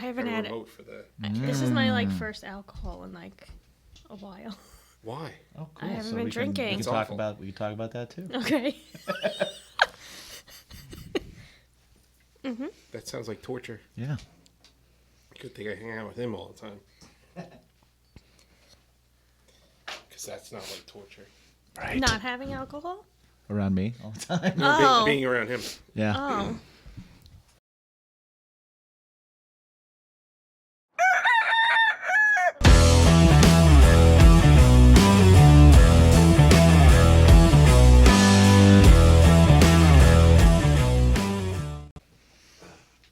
I haven't a had it. remote for that. This is my first alcohol in a while. Why? Oh, cool. I haven't so been we drinking. We It's can awful. talk about that too. Okay. That sounds like torture. Yeah. Good thing I hang out with him all the time. Because that's not like torture. Right. Not having alcohol? Around me all the time. No, Oh. being around him. Yeah. Oh.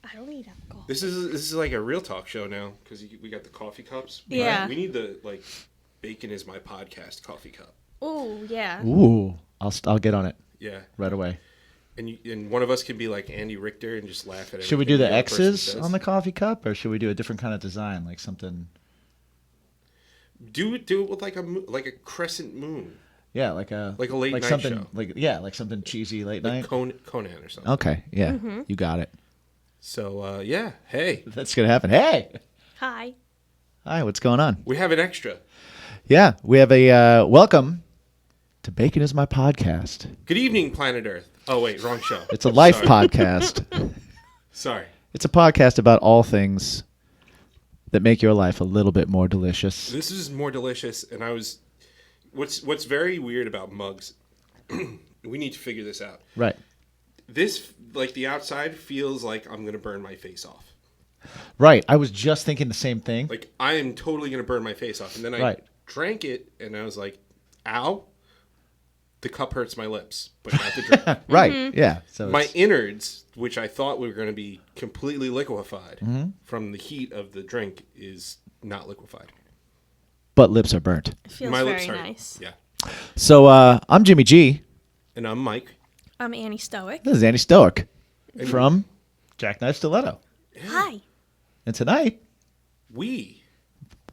I don't need alcohol. This is like a real talk show now because we got the coffee cups. Yeah. We need the bacon is my podcast coffee cup. Oh, yeah. Ooh. I'll get on it Yeah. right away. And one of us can be like Andy Richter and just laugh at it. Should we do the X's on the coffee cup, or should we do a different kind of design, like something? Do it with like a crescent moon, Yeah, like a late night something, show. Like something cheesy late like night. Conan or something. Okay, yeah, you got it. So yeah, hey, That's gonna happen. Hey, Hi. hi, what's going on? we have an extra. Yeah, we have a welcome to Bacon is My Podcast. Good evening, Planet Earth. Oh wait, wrong show. It's a life Sorry. podcast. Sorry. It's a podcast about all things that make your life a little bit more delicious. This is more delicious, and what's very weird about mugs. We need to figure this out. Right. This, like the outside, feels like I'm gonna burn my face off. Right. I was just thinking the same thing. Like I am totally gonna burn my face off, and then I Right. drank it, and I was like, "Ow!" The cup hurts my lips, but not the drink. Right. Yeah. So My it's- innards, which I thought were going to be completely liquefied Mm-hmm. from the heat of the drink, is not liquefied. but lips are burnt. It feels My very lips are nice. Yeah. So I'm Jimmy G. And I'm Mike. I'm Annie Stoic. This is Annie Stoic from Jackknife Stiletto. Hi. And tonight We.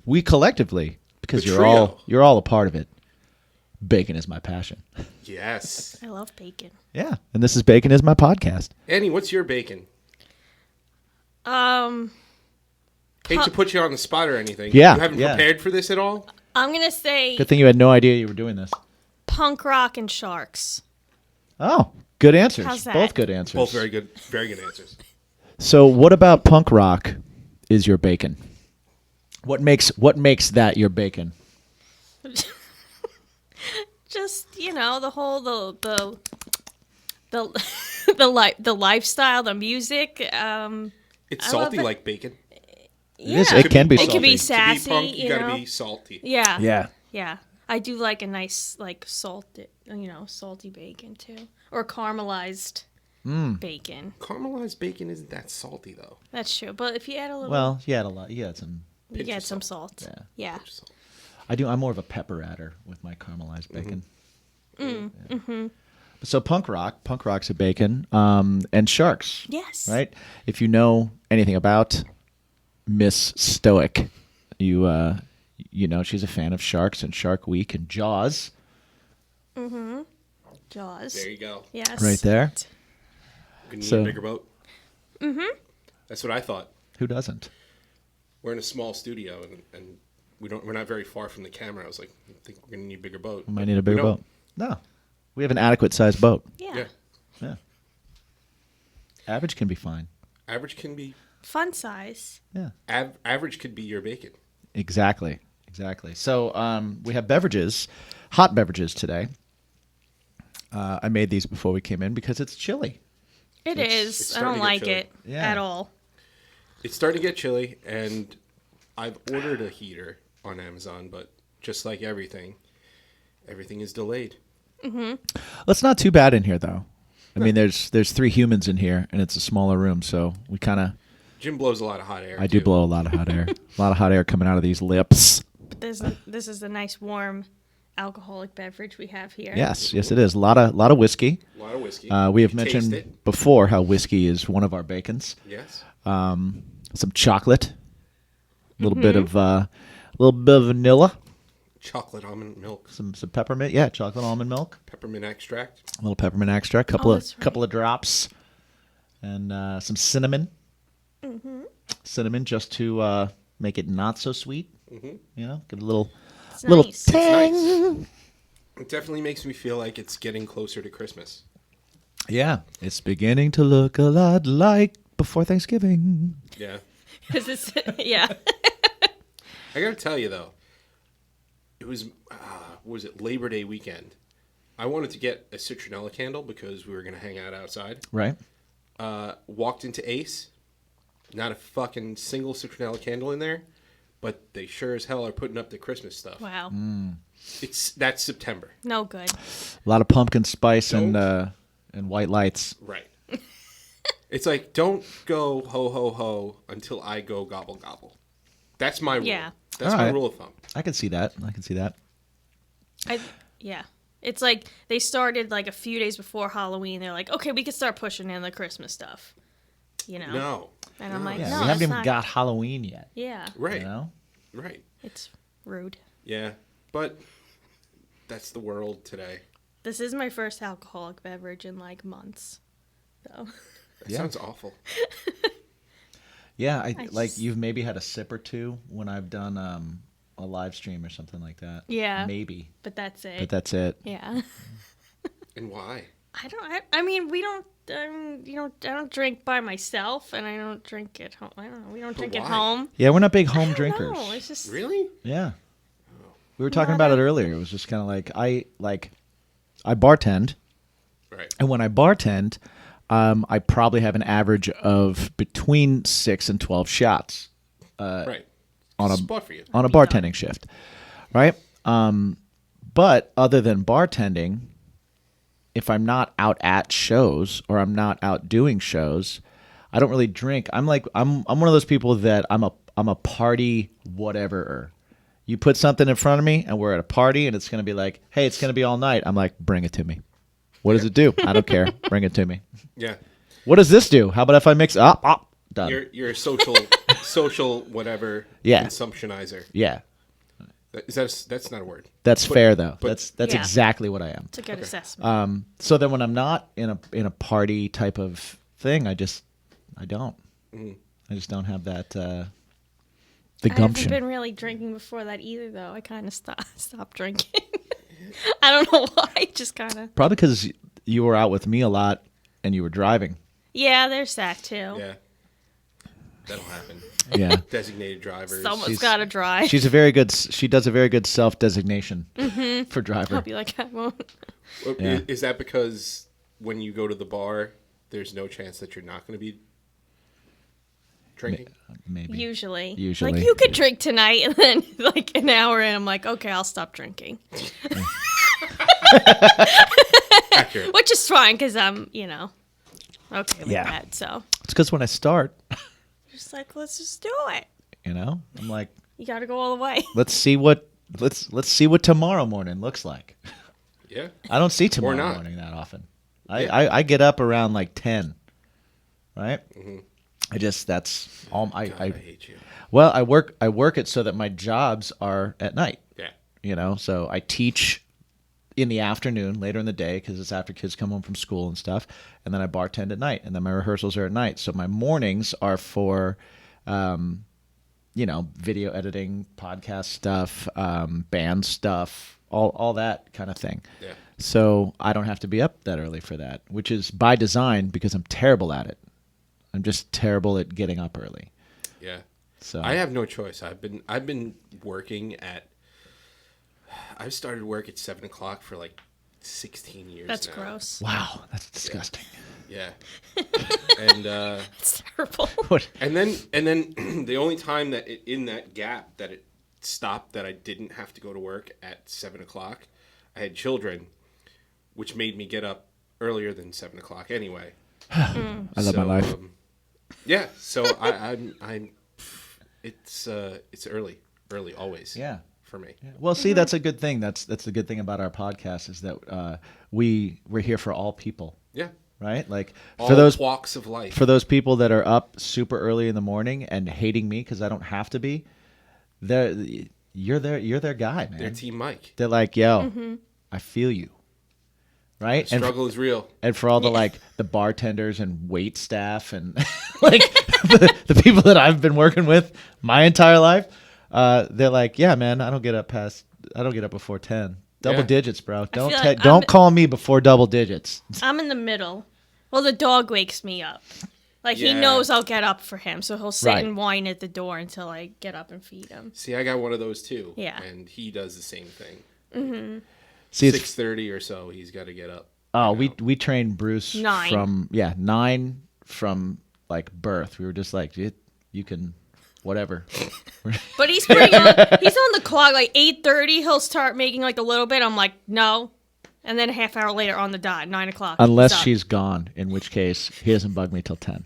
we collectively, because The you're all a part of it. Bacon is my passion. Yes. I love bacon. Yeah. And this is Bacon is My Podcast. Annie, what's your bacon? Um, Hate to put you on the spot or anything. Yeah, You haven't yeah. prepared for this at all? I'm gonna say Good thing you had no idea you were doing this. punk rock and sharks. Oh, good answers. How's that? Both good answers. Both very good answers. So what about punk rock is your bacon? What makes that your bacon? Just the whole the the lifestyle, the music. It's I love salty it. like bacon. Yeah, is. It can be It can be salty. sassy. To be punk, you you gotta know? be salty. Yeah. Yeah. Yeah. I do like a nice salty bacon too, or caramelized bacon. Caramelized bacon isn't that salty though. That's true, but if you add a little, Well, you had a lot. You had some. you pinch get of some salt. Yeah. Yeah. I'm more of a pepper adder with my caramelized bacon. So punk rock's a bacon, and sharks, Yes. right? If you know anything about Miss Stoic, you know she's a fan of sharks and Shark Week and Jaws. Jaws. There you go. Yes. Right there. We need So- a bigger boat. Mm-hmm. That's what I thought. Who doesn't? We're in a small studio and we're not very far from the camera. I was like, I think we're gonna need a bigger boat. We might need a bigger We don't. boat. No, we have an adequate sized boat. Yeah. Yeah. Yeah, average can be fine. Average can be Fun size. Yeah, average could be your bacon. exactly. So we have beverages, hot beverages today. I made these before we came in because it's chilly. It is. it's I don't starting to get like chilly. it Yeah. at all. It's starting to get chilly, and I've ordered a heater on Amazon, but just like everything is delayed. Well, it's not too bad in here though. I mean, there's 3 humans in here, and it's a smaller room, so we kind of. Jim blows a lot of hot air. I do too. blow a lot of hot air. A lot of hot air coming out of these lips. But this is a nice warm alcoholic beverage we have here. Yes, it is. A lot of whiskey. A lot of whiskey. We have You taste mentioned it. before how whiskey is one of our bacons. Yes. Some chocolate, a little bit of vanilla, Chocolate almond milk, some peppermint. Yeah, chocolate almond milk, peppermint extract. a little peppermint extract, that's right. couple of drops, and some cinnamon. cinnamon just to make it not so sweet. Mm-hmm. You know, get a little It's little nice. tang. It's nice. It definitely makes me feel like it's getting closer to Christmas. Yeah, it's beginning to look a lot like before Thanksgiving. Yeah. Is this, yeah. I gotta tell you though, it was what was it, Labor Day weekend? I wanted to get a citronella candle because we were gonna hang out outside. Right. Walked into Ace, not a fucking single citronella candle in there, but they sure as hell are putting up the Christmas stuff. Wow. That's September. No good. A lot of pumpkin spice Don't- and white lights. Right. It's like, don't go ho ho ho until I go gobble gobble. That's my rule. Yeah. That's All my right. rule of thumb. I can see that. Yeah. It's like they started like a few days before Halloween. They're like, okay, we can start pushing in the Christmas stuff. You know? No. And I'm like, Yeah, no, we haven't it's even not. got Halloween yet. Yeah. Right. You know? Right. It's rude. Yeah. But that's the world today. This is my first alcoholic beverage in like months. So That Yeah. sounds awful. Yeah, I like just- you've maybe had a sip or two when I've done a live stream or something like that. Yeah. Maybe. but that's it. But that's it. Yeah. And why? I mean, we don't. I don't drink by myself, and I don't drink at home. I don't know. We don't But drink at why? home. Yeah, we're not big home drinkers. No, it's just Really? Yeah. We were talking Not about a- it earlier. It was just kind of like I bartend, Right. and when I bartend, I probably have an average of between 6 and 12 shots Right. on a spot for you. on a Be done. bartending shift, right? But other than bartending, if I'm not out at shows or I'm not out doing shows, I don't really drink. I'm one of those people that I'm a party whatever. You put something in front of me and we're at a party and it's going to be like, hey, it's going to be all night. I'm like, bring it to me. What does it do? I don't care. Bring it to me. Yeah. What does this do? How about if I mix up? Done. You're a social whatever Yeah. consumptionizer. Yeah. That's not a word. That's fair though. but- That's Yeah. exactly what I am. it's a good assessment. So then when I'm not in a party type of thing, I just don't. I just don't have that the I haven't gumption. been really drinking before that either, though. I kind of stopped drinking. I don't know why. Just kind of. Probably because you were out with me a lot and you were driving. Yeah, there's that too. Yeah. That'll happen. Yeah. Designated drivers. Someone's got to drive. She does a very good self-designation for driver. I'll be like, I won't. Yeah. Is that because when you go to the bar, there's no chance that you're not going to be drinking? Maybe. Usually. Usually. Like, you could drink tonight, and then, like, an hour in, I'm like, okay, I'll stop drinking. Accurate. Which is fine, because I'm, okay with Yeah. that. So, It's because when I start, just like, let's just do it. I'm like, You got to go all the way. let's see what tomorrow morning looks like. Yeah. I don't see tomorrow not. morning that often. Yeah. I get up around like 10, right? That's all. God, I hate you. Well, I work it so that my jobs are at night. Yeah. So I teach in the afternoon, later in the day, because it's after kids come home from school and stuff, and then I bartend at night, and then my rehearsals are at night. So my mornings are for, video editing, podcast stuff, band stuff, all that kind of thing. Yeah. So I don't have to be up that early for that, which is by design because I'm terrible at it. I'm just terrible at getting up early. Yeah. So I have no choice. I've been working at. I've started work at 7 o'clock for like 16 years. That's now. gross. wow, that's disgusting. Yeah. And It's terrible. What? and then the only time that in that gap that it stopped that I didn't have to go to work at 7 o'clock, I had children, which made me get up earlier than 7 o'clock anyway. I love my life. Yeah. So I'm. It's early always. Yeah. For me. Well, see, that's a good thing. That's the good thing about our podcast is that we're here for all people, Yeah. right? Like All for those walks of life. for those people that are up super early in the morning and hating me because I don't have to be, you're their guy, man. They're Team Mike. They're like, yo, I feel you. right? Struggle is real. And for all the like the bartenders and wait staff and like the people that I've been working with my entire life, they're like, yeah, man, I don't get up before 10. Double digits, bro. Don't call me before double digits. I'm in the middle. Well, the dog wakes me up. Like, he knows I'll get up for him, so he'll sit and whine at the door until I get up and feed him. See, I got one of those too. Yeah. And he does the same thing. Mm-hmm. See, 6:30 or so, he's got to get up. Oh, we trained Bruce 9. from 9 from like birth. We were just like, you can, whatever. But he's on the clock, like 8:30, he'll start making like a little bit. I'm like, no. And then a half hour later on the dot, 9 o'clock. Unless she's gone, in which case he doesn't bug me till 10.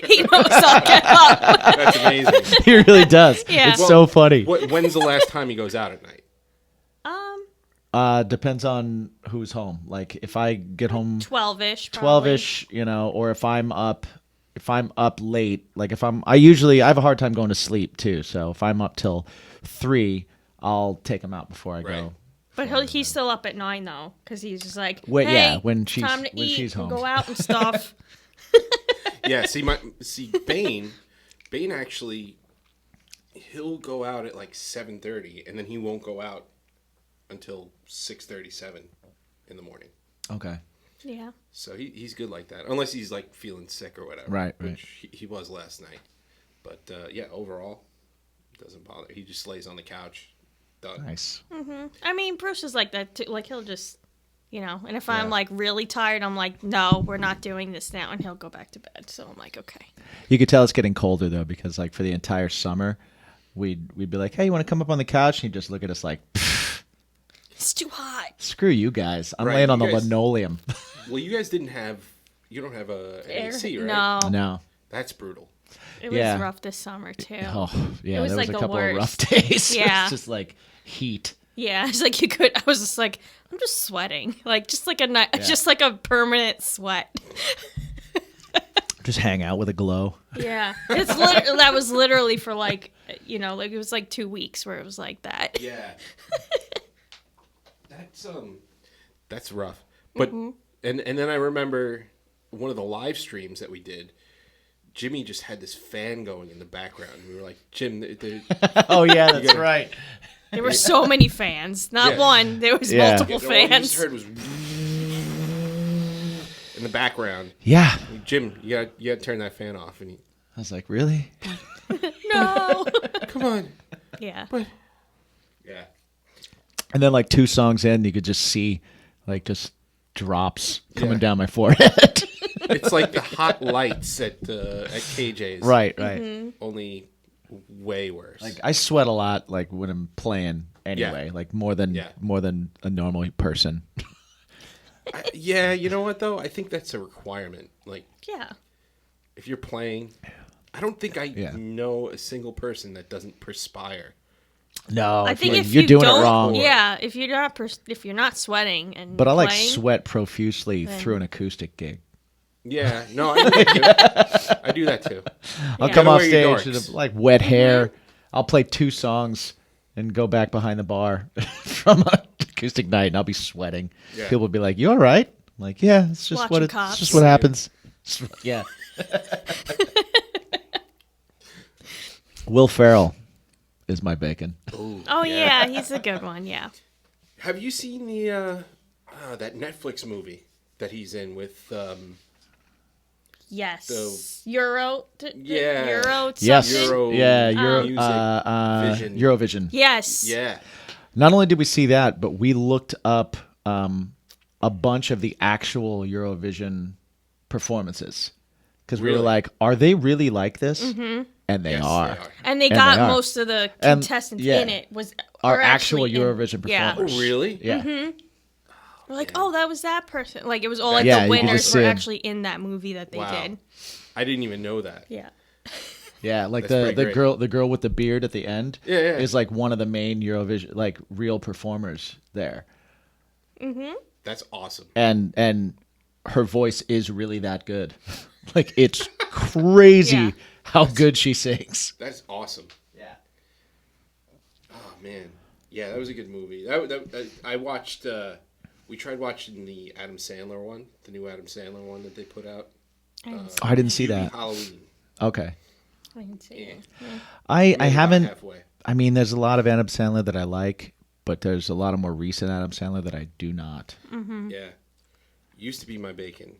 He knows I'll get up. That's amazing. He really does. Yeah. It's so funny. When's the last time he goes out at night? Depends on who's home. Like if I get home 12-ish, 12-ish, or if I'm up late, like I have a hard time going to sleep too. So if I'm up till 3, I'll take him out before I go. But he's still up at 9 though, because he's just like, when time to eat, she's home, go out and stuff. Yeah, see, Bane actually, he'll go out at like 7:30, and then he won't go out until 6:37 in the morning. Okay. Yeah. So he's good like that, unless he's like feeling sick or whatever. Right. Which he was last night. But yeah, overall, it doesn't bother. He just lays on the couch. Done. Nice. Mm-hmm. I mean, Bruce is like that too. Like he'll just, and if I'm like really tired, I'm like, no, we're not doing this now, and he'll go back to bed. So I'm like, okay. You could tell it's getting colder though, because like for the entire summer, we'd be like, hey, you want to come up on the couch? And he'd just look at us like, it's too hot. Screw you guys. I'm laying on the linoleum. Well, you guys don't have an AC, right? No. That's brutal. It was rough this summer too. Oh, yeah. It was there like was a the couple worst. of rough days. Yeah. It's just like heat. Yeah, it's like I was just like, I'm just sweating. Like, just like just like a permanent sweat. Just hang out with a glow. Yeah. That was literally for like, like it was like 2 weeks where it was like that. Yeah. That's rough. But and then I remember one of the live streams that we did, Jimmy just had this fan going in the background. We were like, Jim, oh yeah, that's right. There were so many fans. Not one. There was multiple fans. All you just heard was in the background. Yeah. Jim, you got to turn that fan off. And I was like, really? No. Come on. Yeah. But, yeah. And then like 2 songs in, you could just see like just drops coming down my forehead. It's like the hot lights at KJ's. Right. Only way worse. Like I sweat a lot like when I'm playing anyway, like more than a normal person. You know what though? I think that's a requirement. Like, if you're playing, I don't think I know a single person that doesn't perspire. No, I think if you're doing don't, it wrong. Yeah, if you're not sweating and but I like playing, sweat profusely through an acoustic gig. Yeah, no, I do that too. I'll come off stage with like wet hair. I'll play 2 songs and go back behind the bar from an acoustic night, and I'll be sweating. Yeah. People will be like, "You all right?" I'm like, "Yeah, it's just it's just what happens." Yeah. Will Ferrell is my bacon. Ooh, oh yeah, he's a good one. Yeah. Have you seen the that Netflix movie that he's in with? Yes. Euro. Euro. Yes. Euro. Yeah. Vision. Eurovision. Yes. Yeah. Not only did we see that, but we looked up a bunch of the actual Eurovision performances because we were like, "Are they really like this?" Mm-hmm. And they are. And they got most of the contestants in it are actual Eurovision performers. Oh, really? Yeah. Mm-hmm. We're like, oh, that was that person. Like, it was all like the winners were actually in that movie that they did. I didn't even know that. Yeah. Yeah, like the girl with the beard at the end is like one of the main Eurovision, like real performers there. Mm-hmm. That's awesome. And her voice is really that good. Like, it's crazy how good she sings. That's awesome. Yeah. Oh, man. Yeah, that was a good movie. I watched We tried watching the Adam Sandler one, the new Adam Sandler one that they put out. I didn't see that. Halloween. Okay. I didn't see it. I Maybe haven't. about halfway. I mean, there's a lot of Adam Sandler that I like, but there's a lot of more recent Adam Sandler that I do not. Yeah. Used to be my bacon.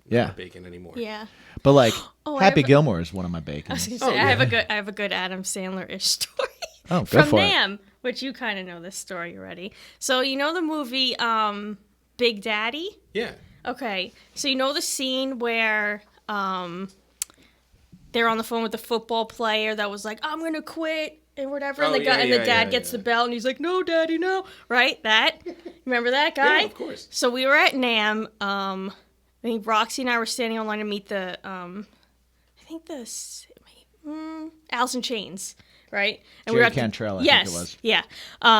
Yeah. Not bacon anymore. Yeah. But like, Oh, Happy Gilmore is one of my bacons. I was gonna say, I have a good Adam Sandler-ish story. Oh, go from for it. Nam, which you kind of know this story already. So you know the movie Big Daddy? Yeah. Okay, so you know the scene where they're on the phone with the football player that was like, "I'm gonna quit," and whatever, and Oh, the guy and the dad yeah, gets yeah. the bell, and he's like, "No, Daddy, no!" Right? That remember that guy? Yeah, of course. So we were at Nam. I think Roxy and I were standing online to meet the Alice in Chains, right? And Jerry we were at Cantrell, I yes, think it was. Yeah.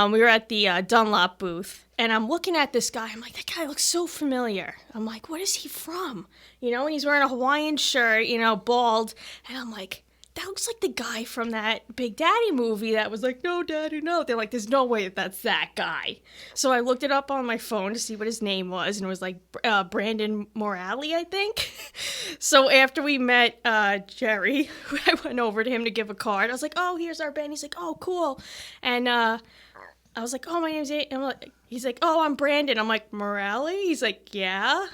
We were at the Dunlop booth, and I'm looking at this guy. I'm like, that guy looks so familiar. I'm like, what is he from? You know, and he's wearing a Hawaiian shirt, you know, bald. And I'm like, that looks like the guy from that Big Daddy movie that was like, no, Daddy, no. They're like, there's no way that that's that guy. So I looked it up on my phone to see what his name was, and it was like Brandon Morale, I think. So after we met Jerry, I went over to him to give a card. I was like, oh, here's our band. He's like, oh, cool. And I was like, oh, my name's he's like, oh, I'm Brandon. I'm like, Morale? He's like, yeah.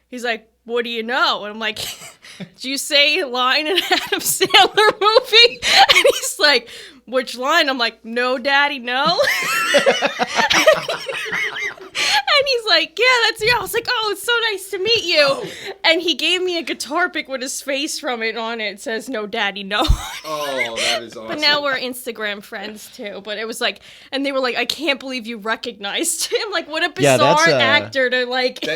He's like, what do you know? And I'm like, did you say a line in an Adam Sandler movie? And he's like, which line? I'm like, no, Daddy, no. And he's like, yeah, that's you. I was like, oh, it's so nice to meet you. Oh. And he gave me a guitar pick with his face from it on it. It says, no, Daddy, no. Oh, that is awesome. But now we're Instagram friends, too. But it was like, and they were like, I can't believe you recognized him. Like, what a bizarre actor to, like...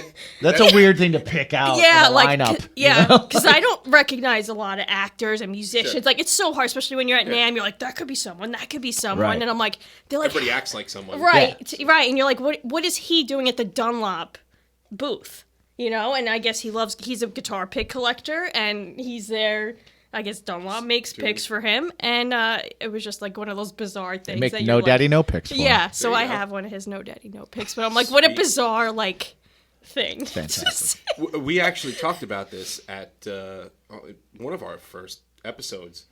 That's a weird thing to pick out yeah, in a like, lineup. Yeah, because I don't recognize a lot of actors and musicians. Sure. Like, it's so hard, especially when you're at NAMM. You're like, that could be someone, that could be someone. Right. And I'm like, they're like... Everybody acts like someone. Right, right. And you're like, what is he doing at the Dunlop booth? You know? And I guess he's a guitar pick collector, and he's there... I guess Dunlop makes picks for him, and it was just like one of those bizarre things. They make that no you're daddy, like, no picks for Yeah, him. so I have one of his no daddy, no picks, but I'm like, what a bizarre, like, thing. Fantastic. We actually talked about this at one of our first episodes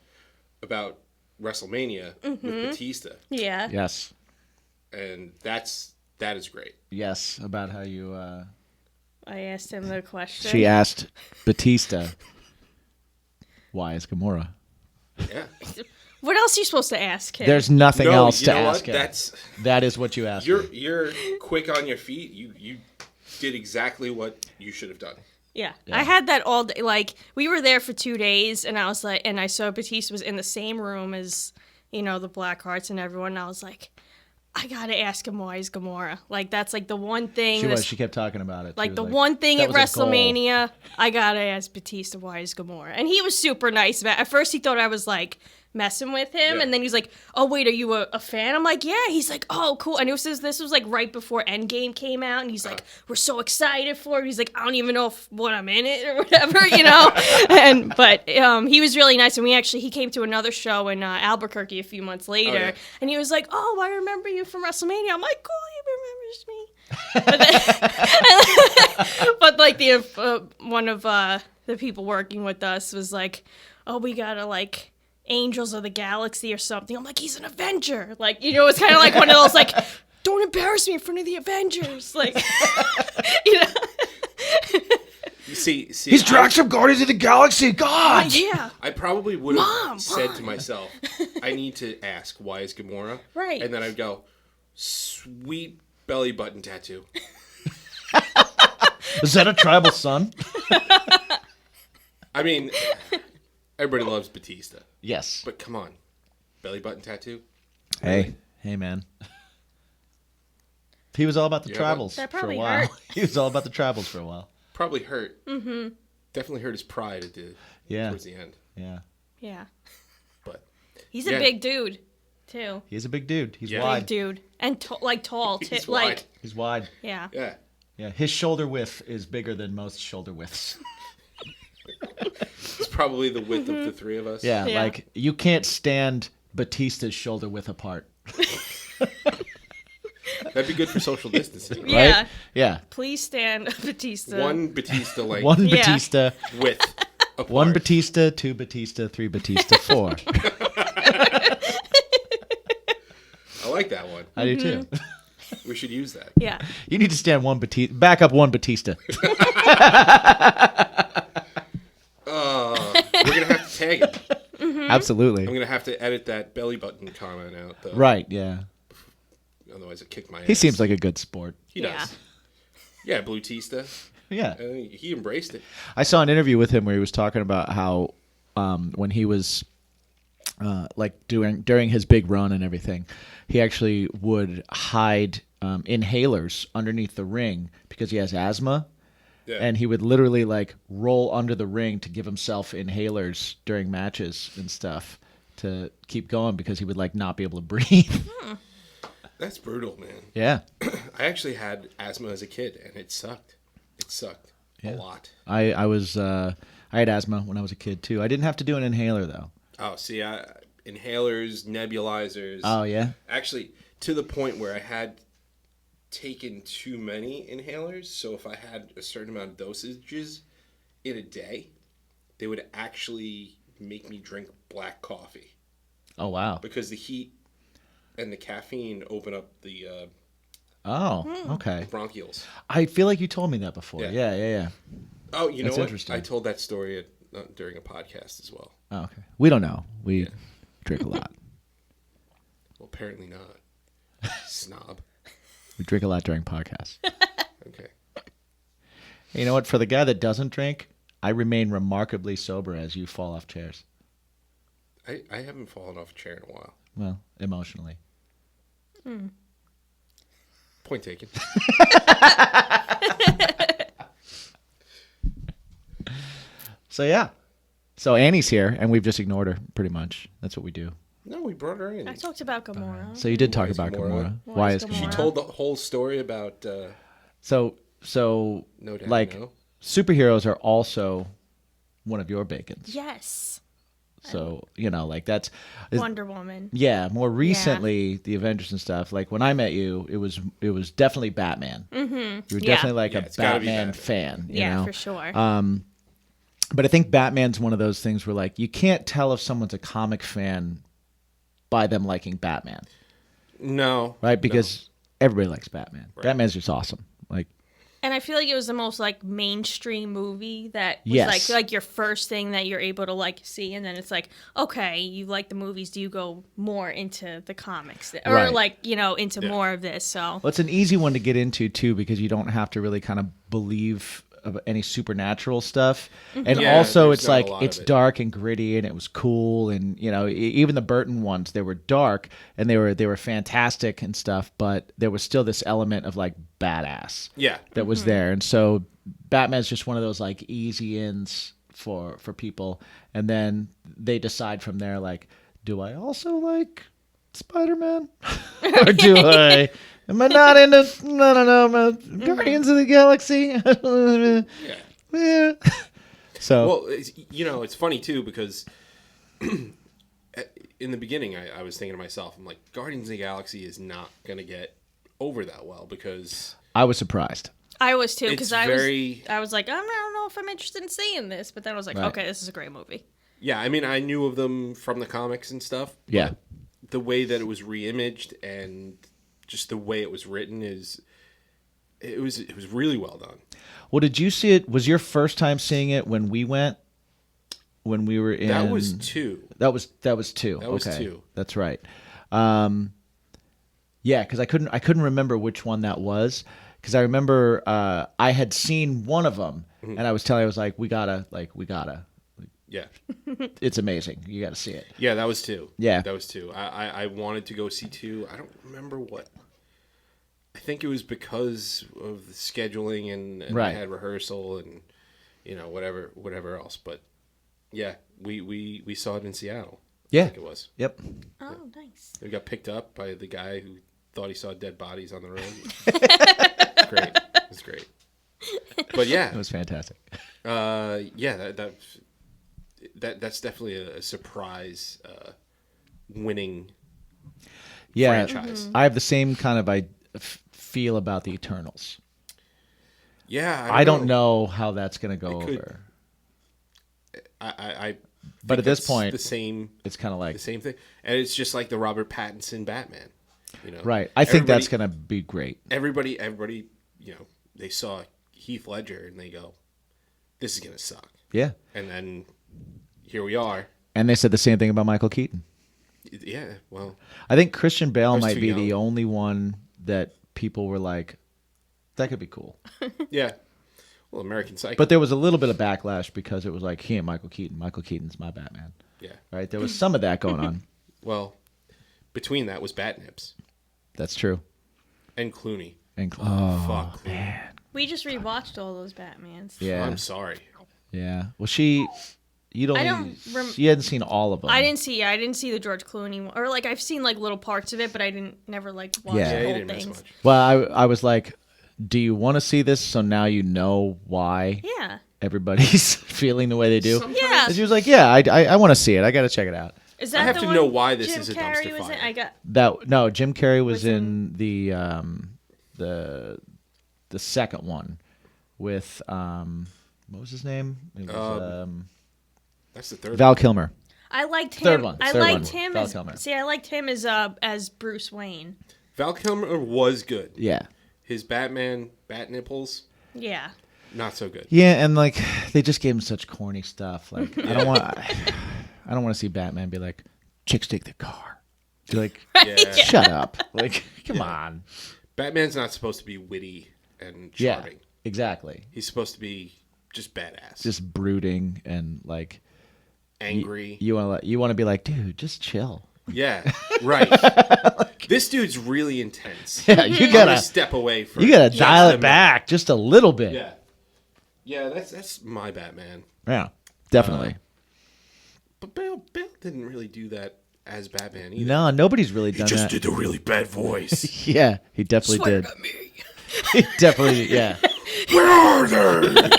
about WrestleMania with Batista. Yeah. Yes. And that is great. Yes, about how you... I asked him the question. She asked Batista, why is Gamora? Yeah. What else are you supposed to ask him? There's nothing else you to know ask what? him. That is what you asked. You're quick on your feet. You did exactly what you should have done. Yeah. I had that all day. Like, we were there for 2 days, and I was like, and I saw Batista was in the same room as, you know, the Blackhearts and everyone, and I was like, I gotta ask him why he's Gamora. Like, that's like the one thing. She kept talking about it. Like, the one thing at WrestleMania, I gotta ask Batista why he's Gamora. And he was super nice about it. At first, he thought I was, like, messing with him. Yeah. And then he's like, oh, wait, are you a fan? I'm like, yeah. He's like, oh, cool. And this was, like, right before Endgame came out. And he's like, we're so excited for it. He's like, I don't even know what I'm in it or whatever, you know? But he was really nice. And he came to another show in Albuquerque a few months later. Oh, yeah. And he was like, oh, I remember you from WrestleMania. I'm like, cool, he remembers me. But like one of the people working with us was like, oh, we gotta like Angels of the Galaxy or something. I'm like, he's an Avenger. Like, you know, it's kind of like one of those like, don't embarrass me in front of the Avengers. Like, you know. See, he's Drax from Guardians of the Galaxy. God. Yeah. I probably would have said to myself, I need to ask, why is Gamora? Right. And then I'd go, sweet belly button tattoo. Is that a tribal son? I mean, everybody loves Batista. Yes. But come on. Belly button tattoo? Hey, man. He was all about the travels for a while. Hurt. He was all about the travels for a while. Probably hurt. Mm-hmm. Definitely hurt his pride towards the end. Yeah. Yeah. But he's a big dude, too. He's a big dude. He's wide. Big dude. And tall, too. He's wide. He's wide. Yeah. Yeah. Yeah, his shoulder width is bigger than most shoulder widths. It's probably the width of the three of us. Yeah, like, you can't stand Batista's shoulder width apart. That'd be good for social distancing. Right? Yeah. Right? Yeah. Please stand Batista. One Batista length One Yeah. Batista. width. Apart. One Batista, two Batista, three Batista, four. I like that one. I do too. We should use that. Yeah. You need to stand one Batista. Back up one Batista. We're gonna have to tag him. Absolutely. I'm gonna have to edit that belly button comment out though. Right. Yeah. Otherwise, it kick my ass. He seems like a good sport. He does. Yeah, Blue Tista. Yeah. He embraced it. I saw an interview with him where he was talking about how when he was like during his big run and everything, he actually would hide inhalers underneath the ring because he has asthma. Yeah. And he would literally like roll under the ring to give himself inhalers during matches and stuff to keep going because he would like not be able to breathe. That's brutal, man. Yeah. I actually had asthma as a kid, and it sucked. It sucked a lot. I had asthma when I was a kid too. I didn't have to do an inhaler though. Oh, see, inhalers, nebulizers. Oh yeah. Actually, to the point where I had taken too many inhalers. So if I had a certain amount of dosages in a day, they would actually make me drink black coffee Oh wow. because the heat and the caffeine open up the Okay. bronchioles. I feel like you told me that before. Yeah. Yeah. Oh, you know That's what? interesting. I told that story during a podcast as well. Oh, okay. We don't know. We drink a lot. Well, apparently not. Snob. We drink a lot during podcasts. Okay. You know what? For the guy that doesn't drink, I remain remarkably sober as you fall off chairs. I haven't fallen off a chair in a while. Well, emotionally. Point taken. So yeah. So Annie's here, and we've just ignored her, pretty much. That's what we do. No, we brought her in. I talked about Gamora. So you did talk Why is about Gamora? Gamora. Why is Gamora? She Gamora? told the whole story about So No Daddy like No. superheroes are also one of your bacons. Yes. So like that's Wonder Woman. yeah. More recently, the Avengers and stuff. Like when I met you, it was definitely Batman. Mm-hmm. You were Yeah. definitely like Yeah, a it's gotta be Batman Batman. fan. You Yeah, know? for sure. But I think Batman's one of those things where like you can't tell if someone's a comic fan by them liking Batman, No. right? Because everybody likes Batman. Right. Batman's just awesome. Like And I feel like it was the most like mainstream movie that was Yes. like your first thing that you're able to like see, and then it's like, okay, you like the movies, do you go more into the comics or Right. like into Yeah. more of this? So well, it's an easy one to get into too because you don't have to really kind of believe of any supernatural stuff, and Yeah, also there's it's not a like lot it's of it. dark and gritty, and it was cool, and even the Burton ones, they were dark and they were fantastic and stuff, but there was still this element of like badass Yeah. that was there, and so Batman's just one of those like easy ins for people, and then they decide from there like, do I also like Spider-Man or do I? Am I not into? No, Guardians of the Galaxy. Yeah. Yeah. So Well, it's funny too because in the beginning I was thinking to myself, I'm like, Guardians of the Galaxy is not going to get over that well because I was surprised. I was too because It's very- I was like, I don't know if I'm interested in seeing this, but then I was like, Right. okay, this is a great movie. yeah, I mean, I knew of them from the comics and stuff. But Yeah. the way that it was reimaged and just the way it was written it was really well done. Well, did you see it? Was your first time seeing it when we went? When we were in? That was 2. That was 2. That was okay. 2. That's right. Yeah, because I couldn't remember which one that was. Because I remember I had seen one of them, and I was like, we gotta. Yeah. It's amazing. You got to see it. Yeah, that was 2. Yeah. That was 2. I wanted to go see 2. I don't remember what. I think it was because of the scheduling and Right. I had rehearsal and whatever else. But yeah, we saw it in Seattle. I Yeah. think it was. Yep. Oh, nice. We got picked up by the guy who thought he saw dead bodies on the road. It's great. It was great. But yeah, It was fantastic. yeah, that's definitely a surprise winning Yeah. franchise. I have the same kind of feel about the Eternals. Yeah, I don't know how that's going to go It could. over. I But think at this it's point, the same. it's kind of like The same thing, and it's just like the Robert Pattinson Batman. You know, right. I think that's Everybody- going to be great. Everybody, you know, they saw Heath Ledger and they go, "This is gonna suck," Yeah. and then here we are. And they said the same thing about Michael Keaton. Yeah, well, I think Christian Bale was might too be the young. only one that people were like, that could be cool. yeah. Well, American Psycho. But there was a little bit of backlash because it was like, he and Michael Keaton. Michael Keaton's my Batman. yeah. Right? There was some of that going on. Well, between that was Batnips That's true. and Clooney. And Fuck, Clooney. We just rewatched all those Batmans. yeah. I'm sorry. Yeah. Well, you hadn't seen all of them. I didn't see the George Clooney one, or like I've seen like little parts of it, but I never like watch Yeah. the Yeah, you whole didn't miss things. much. Well, I was like, do you want to see this so now you know why Yeah, everybody's feeling the way they do? yeah. And she was like, yeah, I want to see it. I got to check it out. Is that I have the to one know why this Jim is a Carrey dumpster was in? fire. I got No, Jim Carrey was Was in the second one with what was his name? It was, That's the third. Val Kilmer. I liked him. Third one. I Third liked one. him Val as Kilmer. see. I liked him as Bruce Wayne. Val Kilmer was good. Yeah. His Batman bat nipples, Yeah. not so good. Yeah, and like they just gave him such corny stuff. Like I don't want to see Batman be like, chicks take the car. Be like, Yeah. shut up. Like, come on. Batman's not supposed to be witty and Yeah, charming. exactly. He's supposed to be just badass, Just brooding and like angry. you want to be like, dude, just chill. Yeah, right. This dude's really intense. Yeah, you I'm gotta gonna step away from. you gotta dial just it a back just a little bit. minute. Yeah, that's my Batman. Yeah, definitely. But Bale didn't really do that as Batman either. No, nobody's really done that. did a really bad voice. Yeah, he definitely Swear did. to me. He definitely, yeah. Where are they?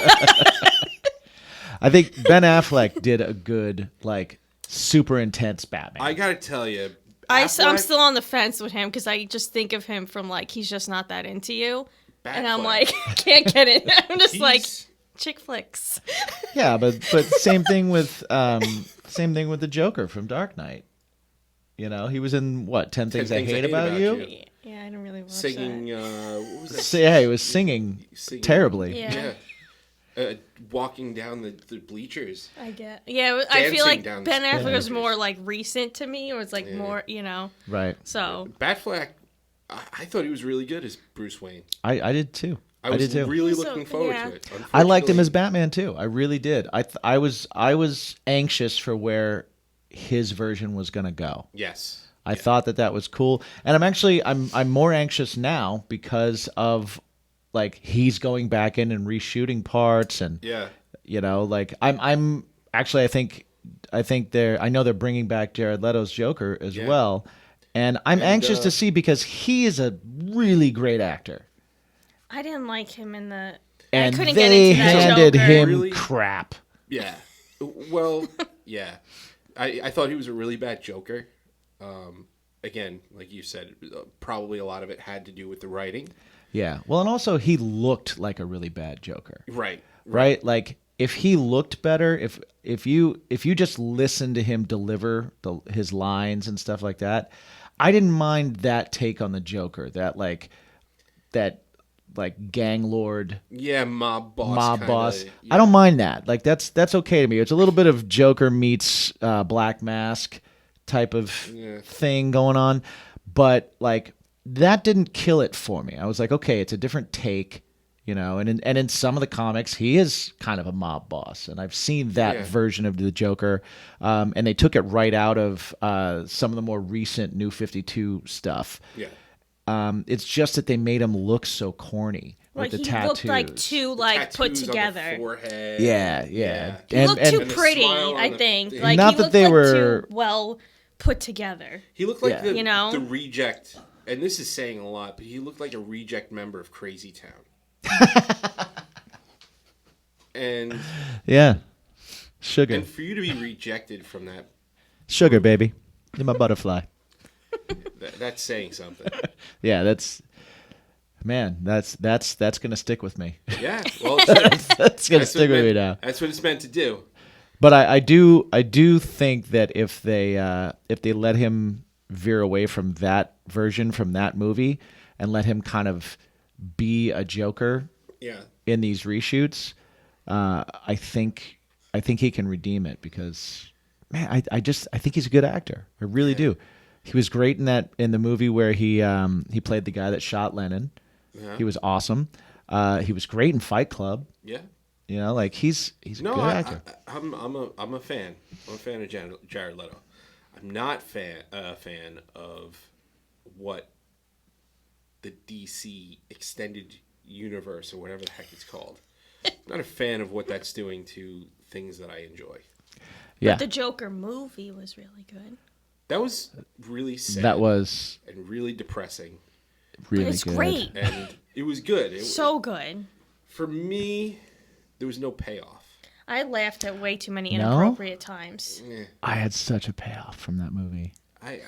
I think Ben Affleck did a good, like, super intense Batman. I gotta tell you, I'm still on the fence with him because I just think of him from like he's just not that into you, and I'm Batfleck. like can't get it. I'm just like He's- chick flicks. Yeah, but same thing with the Joker from Dark Knight. You know, he was in what 10 Things I Hate About You. Yeah, I didn't really watch singing. that. What was that? So, yeah, he was singing terribly. Yeah. Walking down the bleachers. I get. Yeah, I feel Dancing like down Ben the Affleck was stairs. more like recent to me, or it's like more, Right. So Batfleck, I thought he was really good as Bruce Wayne. I did too. I was did too. really So, looking forward yeah. to it. I liked him as Unfortunately- Batman too. I really did. I was anxious for where his version was going to go. Yes. I thought that was cool, and I'm more anxious now because of like he's going back in and reshooting parts, and Yeah. you know, like I'm actually I think I know they're bringing back Jared Leto's Joker as Yeah. well, and I'm anxious uh, to see because he is a really great actor, I didn't like him in the. and I couldn't get they into that handed Joker. him Really? crap. Yeah. Well, yeah. I thought he was a really bad Joker. Again, like you said, probably a lot of it had to do with the writing. Yeah, well, and also he looked like a really bad Joker. Right. Right? Like if he looked better, if you just listened to him deliver his lines and stuff like that, I didn't mind that take on the Joker. That gang lord, Yeah, mob boss. kinda, I don't mind that. Like that's okay to me. It's a little bit of Joker meets Black Mask type of thing going on, but like that didn't kill it for me. I was like, okay, it's a different take. You know, and in some of the comics, he is kind of a mob boss, and I've seen that version of the Joker, and they took it right out of some of the more recent New 52 stuff. Yeah. It's just that they made him look so corny Like with the he tattoos. looked like too like put Tattoos on the together. forehead. Yeah. He looked too And the pretty, smile on I the think. thing. Like Not he that looked they like were- too well put together. He looked like Yeah. the, You know? the reject, and this is saying a lot, but he looked like a reject member of Crazy Town. and Yeah, sugar, and for you to be rejected from that, sugar, baby, you're my butterfly. that's saying something. Yeah, that's. Man, that's gonna stick with me. Yeah, well, it should. That's gonna That's stick what with me it now. meant- That's what it's meant to do. But I do think that if they let him veer away from that version from that movie and let him kind of be a Joker Yeah. in these reshoots, I think he can redeem it because man, I think he's a good actor. I really do. He was great in the movie where he played the guy that shot Lennon. Yeah. He was awesome. He was great in Fight Club. Yeah. You know, like he's a No, good actor. I'm a fan. I'm a fan of Jared Leto. I'm not a fan of what the DC extended universe or whatever the heck it's called. I'm not a fan of what that's doing to things that I enjoy. Yeah, But the Joker movie was really good. That was really sad. that was and really depressing, really But it's good. great. and it was good. So good. For me, there was no payoff. I laughed at way too many No? inappropriate times. I had such a payoff from that movie. I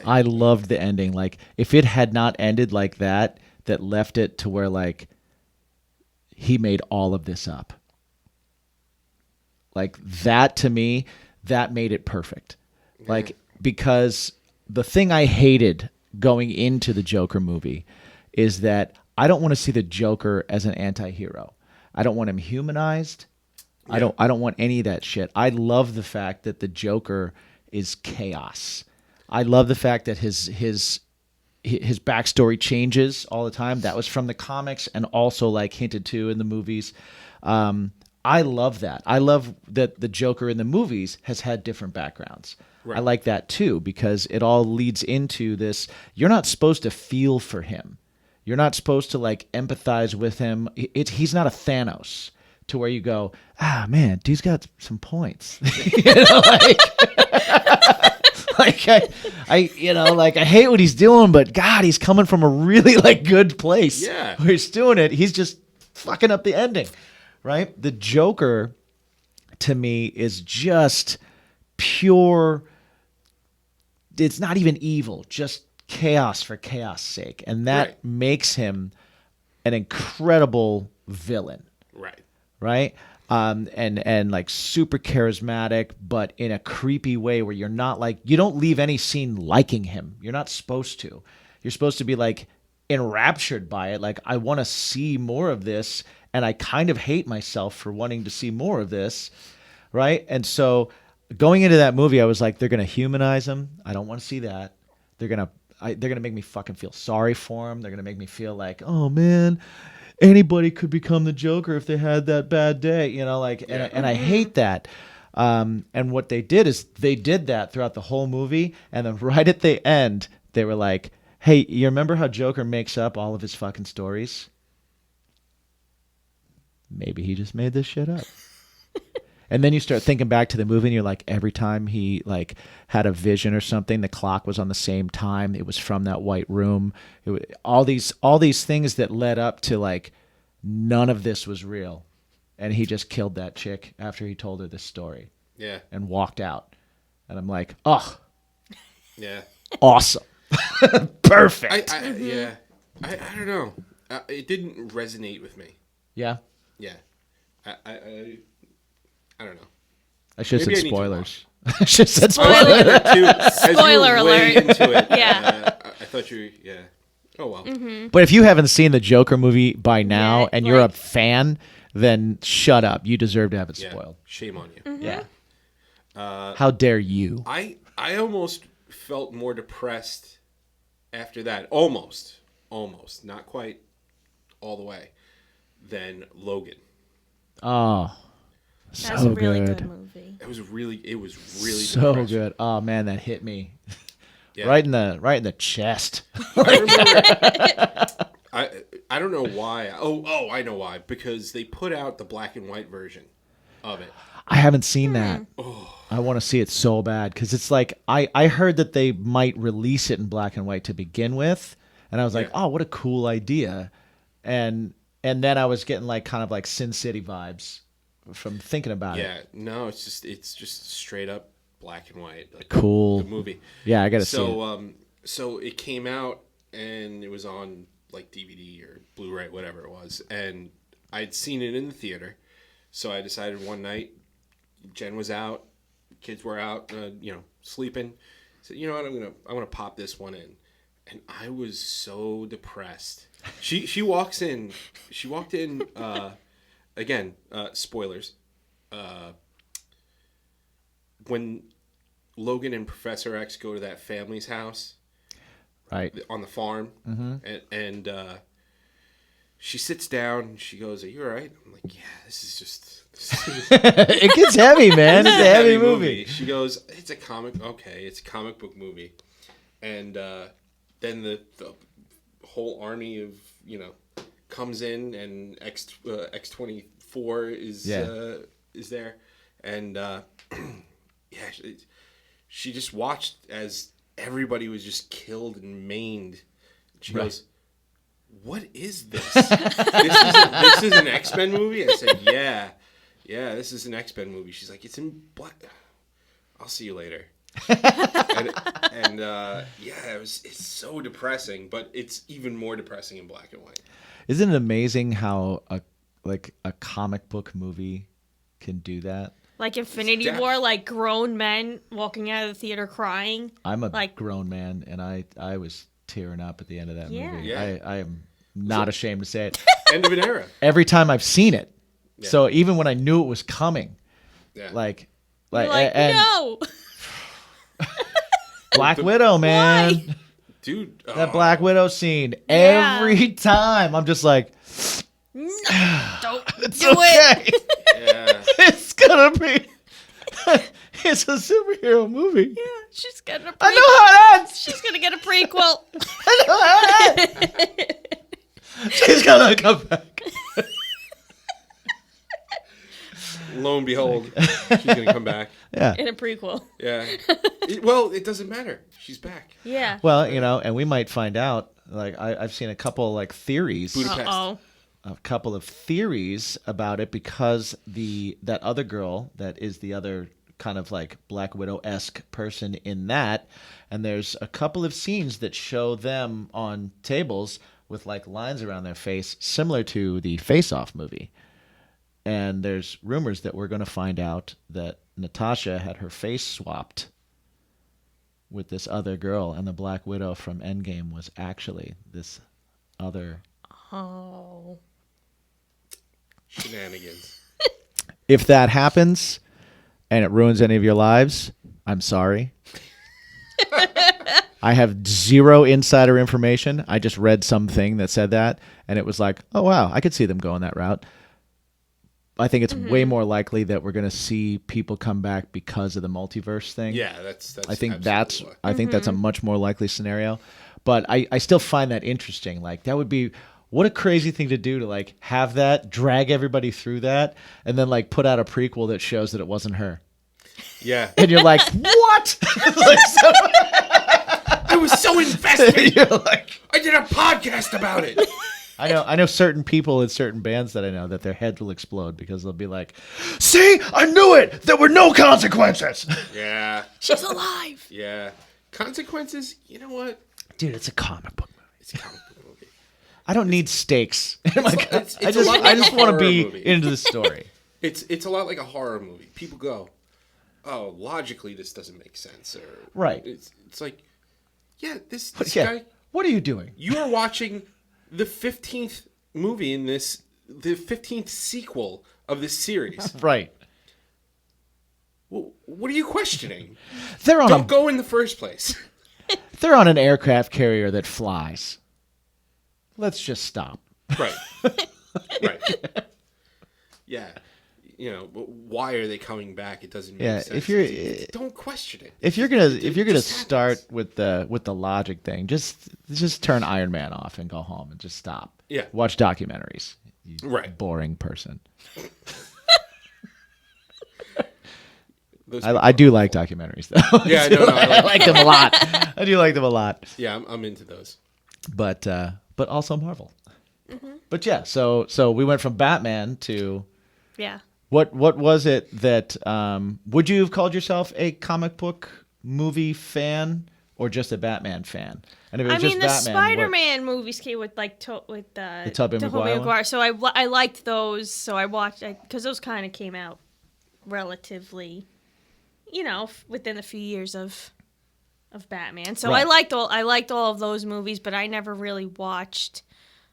I loved the ending. Like if it had not ended like that left it to where like he made all of this up. Like that to me, that made it perfect. Like because the thing I hated going into the Joker movie is that I don't want to see the Joker as an anti-hero. I don't want him humanized. I don't want any of that shit. I love the fact that the Joker is chaos. I love the fact that his backstory changes all the time. That was from the comics and also like hinted to in the movies. I love that. I love that the Joker in the movies has had different backgrounds. Right. I like that too because it all leads into this. You're not supposed to feel for him. You're not supposed to like empathize with him. He's not a Thanos to where you go, ah man, dude's got some points. You know, like I hate what he's doing, but God, he's coming from a really like good place. Yeah. Where he's doing it, he's just fucking up the ending, right? The Joker, to me, is just pure. It's not even evil, just chaos for chaos' sake, and that Right. makes him an incredible villain, right. right? And like super charismatic, but in a creepy way where you're not like, you don't leave any scene liking him. You're not supposed to. You're supposed to be like enraptured by it. Like, I want to see more of this. And I kind of hate myself for wanting to see more of this. Right. And so going into that movie, I was like, they're going to humanize him. I don't want to see that. They're going to make me fucking feel sorry for him. They're going to make me feel like, oh man, anybody could become the Joker if they had that bad day, you know, like, and I hate that. And what they did is they did that throughout the whole movie. And then right at the end, they were like, hey, you remember how Joker makes up all of his fucking stories? Maybe he just made this shit up. And then you start thinking back to the movie and you're like, every time he like had a vision or something, the clock was on the same time. It was from that white room. All these things that led up to like, none of this was real. And he just killed that chick after he told her this story Yeah. and walked out. And I'm like, oh, Yeah. awesome. Perfect. Yeah. I don't know. It didn't resonate with me. Yeah. Yeah. I don't know. I should have Maybe said I need to spoilers. I should have said Spoiler. spoilers. As you were Spoiler way alert. into it. Yeah. I thought you. Yeah. Oh well. But if you haven't seen the Joker movie by now Yeah, and you're a like- fan, then shut up. You deserve to have it Yeah. spoiled. Shame on you. Yeah. How dare you? I almost felt more depressed after that. Almost. Not quite all the way. Than Logan. Oh, That's so a really good. good movie. It was really So depressing. good. Oh man, that hit me Yeah. right in the chest. I remember. I don't know why. Oh, I know why. Because they put out the black and white version of it. I haven't seen that. I want to see it so bad because it's like I heard that they might release it in black and white to begin with, and I was like, Yeah. oh, what a cool idea, and then I was getting like kind of like Sin City vibes from thinking about it. Yeah. No, it's just straight up black and white. Like Cool. the movie. Yeah, I got to see it. So it came out and it was on like DVD or Blu-ray, whatever it was, and I'd seen it in the theater. So I decided one night, Jen was out, kids were out, sleeping. So you know what, I'm gonna pop this one in, and I was so depressed. She walks in. She walked in. Again, spoilers. When Logan and Professor X go to that family's house, Right. on the farm, and she sits down and she goes, "Are you all right?" I'm like, "Yeah, this is It gets heavy, man. It's a heavy movie. She goes, "It's a comic. Okay, it's a comic book movie," and then the whole army of comes in, and X-24 is there, and she just watched as everybody was just killed and maimed. She goes, "What is this? This is an X-Men movie?" I said, "Yeah, this is an X-Men movie." She's like, "It's in black. I'll see you later." It's so depressing, but it's even more depressing in black and white. Isn't it amazing how a comic book movie can do that? Like Infinity War, like grown men walking out of the theater crying. I'm a grown man, and I was tearing up at the end of that movie. Yeah. I am not ashamed to say it. End of an era. Every time I've seen it. Yeah. So even when I knew it was coming, You're like no. Black Widow, man. Why? Dude. That Black Widow scene. Every time I'm just like, no, don't it's do okay. it. Yeah. It's gonna be. It's a superhero movie. Yeah, she's getting a prequel. I know how it ends. She's gonna get a prequel. I know how it ends. She's gonna come back. Lo and behold, she's gonna come back. Yeah. In a prequel. Yeah. It doesn't matter. She's back. Yeah. Well, and we might find out. Like I've seen a couple theories. Budapest. Uh-oh. A couple of theories about it because that other girl that is the other kind of like Black Widow-esque person in that, and there's a couple of scenes that show them on tables with like lines around their face similar to the Face Off movie. And there's rumors that we're going to find out that Natasha had her face swapped with this other girl, and the Black Widow from Endgame was actually this other. Oh. Shenanigans. If that happens and it ruins any of your lives, I'm sorry. I have zero insider information. I just read something that said that, and it was like, oh, wow, I could see them going that route. I think it's way more likely that we're going to see people come back because of the multiverse thing. Yeah, that's I think that's a much more likely scenario. But I still find that interesting. Like, that would be... What a crazy thing to do to like have that, drag everybody through that, and then like put out a prequel that shows that it wasn't her. Yeah. And you're like, what? I was so invested. You're like, I did a podcast about it. I know certain people in certain bands that I know that their heads will explode because they'll be like, see, I knew it. There were no consequences. Yeah. She's alive. Yeah. Consequences, you know what? Dude, it's a comic book movie. It's a comic book movie. I don't need stakes. I It's a just lot like want a to horror be movie. into the story. It's a lot like a horror movie. People go, "Oh, logically this doesn't make sense," or Right. It's like, yeah, this Yeah. guy. What are you doing? You are watching the 15th movie in the 15th sequel of this series. Right. Well, what are you questioning? They're Don't go in the first place. They're on an aircraft carrier that flies. Let's just stop. Right. Right. Yeah. But why are they coming back? It doesn't make sense. If you're don't question it. if you're gonna just start happens. with the logic thing, just turn Iron Man off and go home and just stop. Yeah. Watch documentaries. You Right. boring person. Those I do like documentaries though. Yeah, no, I like them a lot. I do like them a lot. Yeah, I'm into those. But also Marvel. Mm-hmm. But yeah, so we went from Batman to Yeah. what was it that would you have called yourself a comic book movie fan, or just a Batman fan? And if it was I mean, the just Batman, Spider-Man movies came with like the Tobey Maguire? So I liked those. So I watched because those kind of came out relatively, within a few years of Batman. So Right. I liked all of those movies, but I never really watched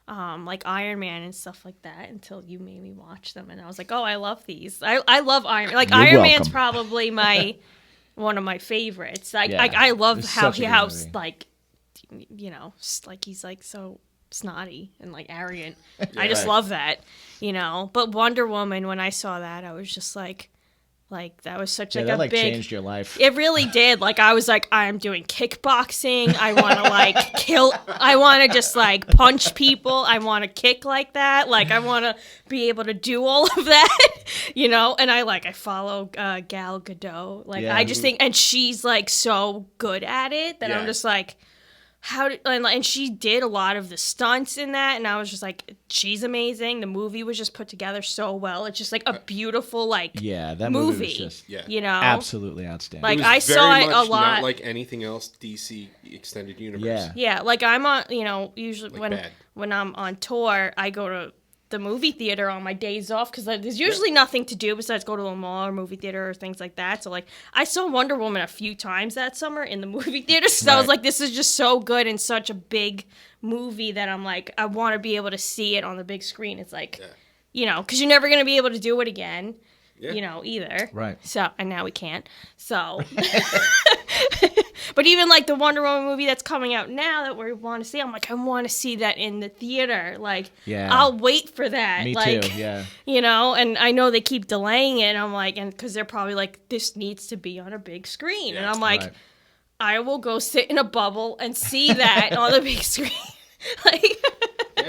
like Iron Man and stuff like that until you made me watch them, and I was like, oh, I love these. I love Iron Man. Like You're Iron welcome. Man's probably I one of my favorites. Like Yeah. I love It's how such a good how movie. like like he's like so snotty and like arrogant. I just love that, But Wonder Woman, when I saw that, I was just like that was such like that a like big. changed your life. It really did. Like I was like, I'm doing kickboxing. I want to like kill. I want to just like punch people. I want to kick like that. Like I want to be able to do all of that, And I follow Gal Gadot. Like Yeah. I just think, and she's like so good at it that I'm Yeah. just like. And she did a lot of the stunts in that, and I was just like, she's amazing. The movie was just put together so well. It's just like a beautiful Yeah, that movie. movie was just absolutely outstanding. Like It was I saw very it a much lot. Not like anything else DC extended universe. Yeah. Yeah, like I'm on, usually Like bad. when I'm on tour, I go to the movie theater on my days off because there's usually nothing to do besides go to a mall or movie theater or things like that. So like I saw Wonder Woman a few times that summer in the movie theater. So I was Right. like, this is just so good and such a big movie that I'm like, I want to be able to see it on the big screen. It's like, because you're never gonna be able to do it again. Yeah. Either. Right. So, and now we can't. So, but even like the Wonder Woman movie that's coming out now that we want to see, I'm like, I want to see that in the theater. Like, Yeah. I'll wait for that. Me like, too. Yeah. and I know they keep delaying it. And I'm like, and because they're probably like, this needs to be on a big screen. And I'm like, Right. I will go sit in a bubble and see that on the big screen. Like,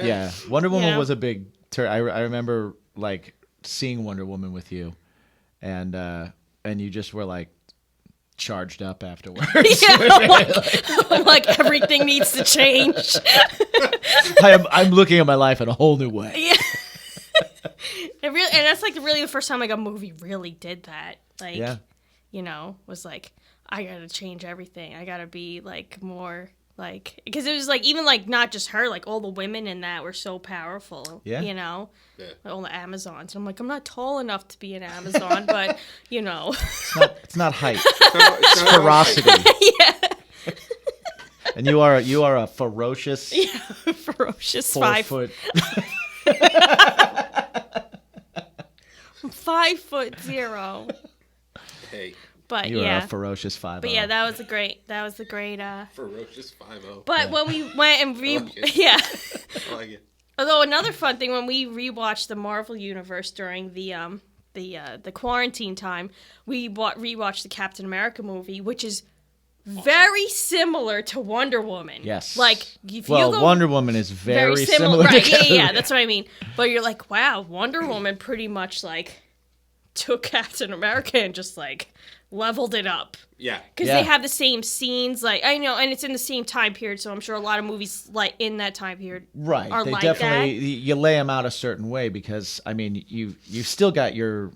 Yeah. Wonder Woman Yeah. was a big I remember like seeing Wonder Woman with you, and you just were like charged up afterwards. yeah, I'm like, everything needs to change. I'm looking at my life in a whole new way. Yeah. And that's like really the first time like a movie really did that. Like, Yeah. Was like, I gotta change everything. I gotta be like more like, because it was like, even like not just her, like all the women in that were so powerful. Yeah. Yeah. All the Amazons. I'm like, I'm not tall enough to be an Amazon, but It's not height. It's not Ferocity. yeah, And you are a ferocious ferocious 4 foot. 5'0". Hey, But You are yeah, a ferocious 5. but yeah, that was a great. ferocious 5-0. But when we went and like it. yeah. I like it. Although another fun thing, when we rewatched the Marvel Universe during the quarantine time, we rewatched the Captain America movie, which is very similar to Wonder Woman. Yes. Like if Well, you go Wonder Woman is very similar right? to Yeah, that's what I mean. But you're like, wow, Wonder Woman pretty much like took Captain America and just like leveled it up. Yeah. Because Yeah. they have the same scenes, like I know, and it's in the same time period, so I'm sure a lot of movies like in that time period Right. are They like definitely that. you lay them out a certain way because I mean you've still got your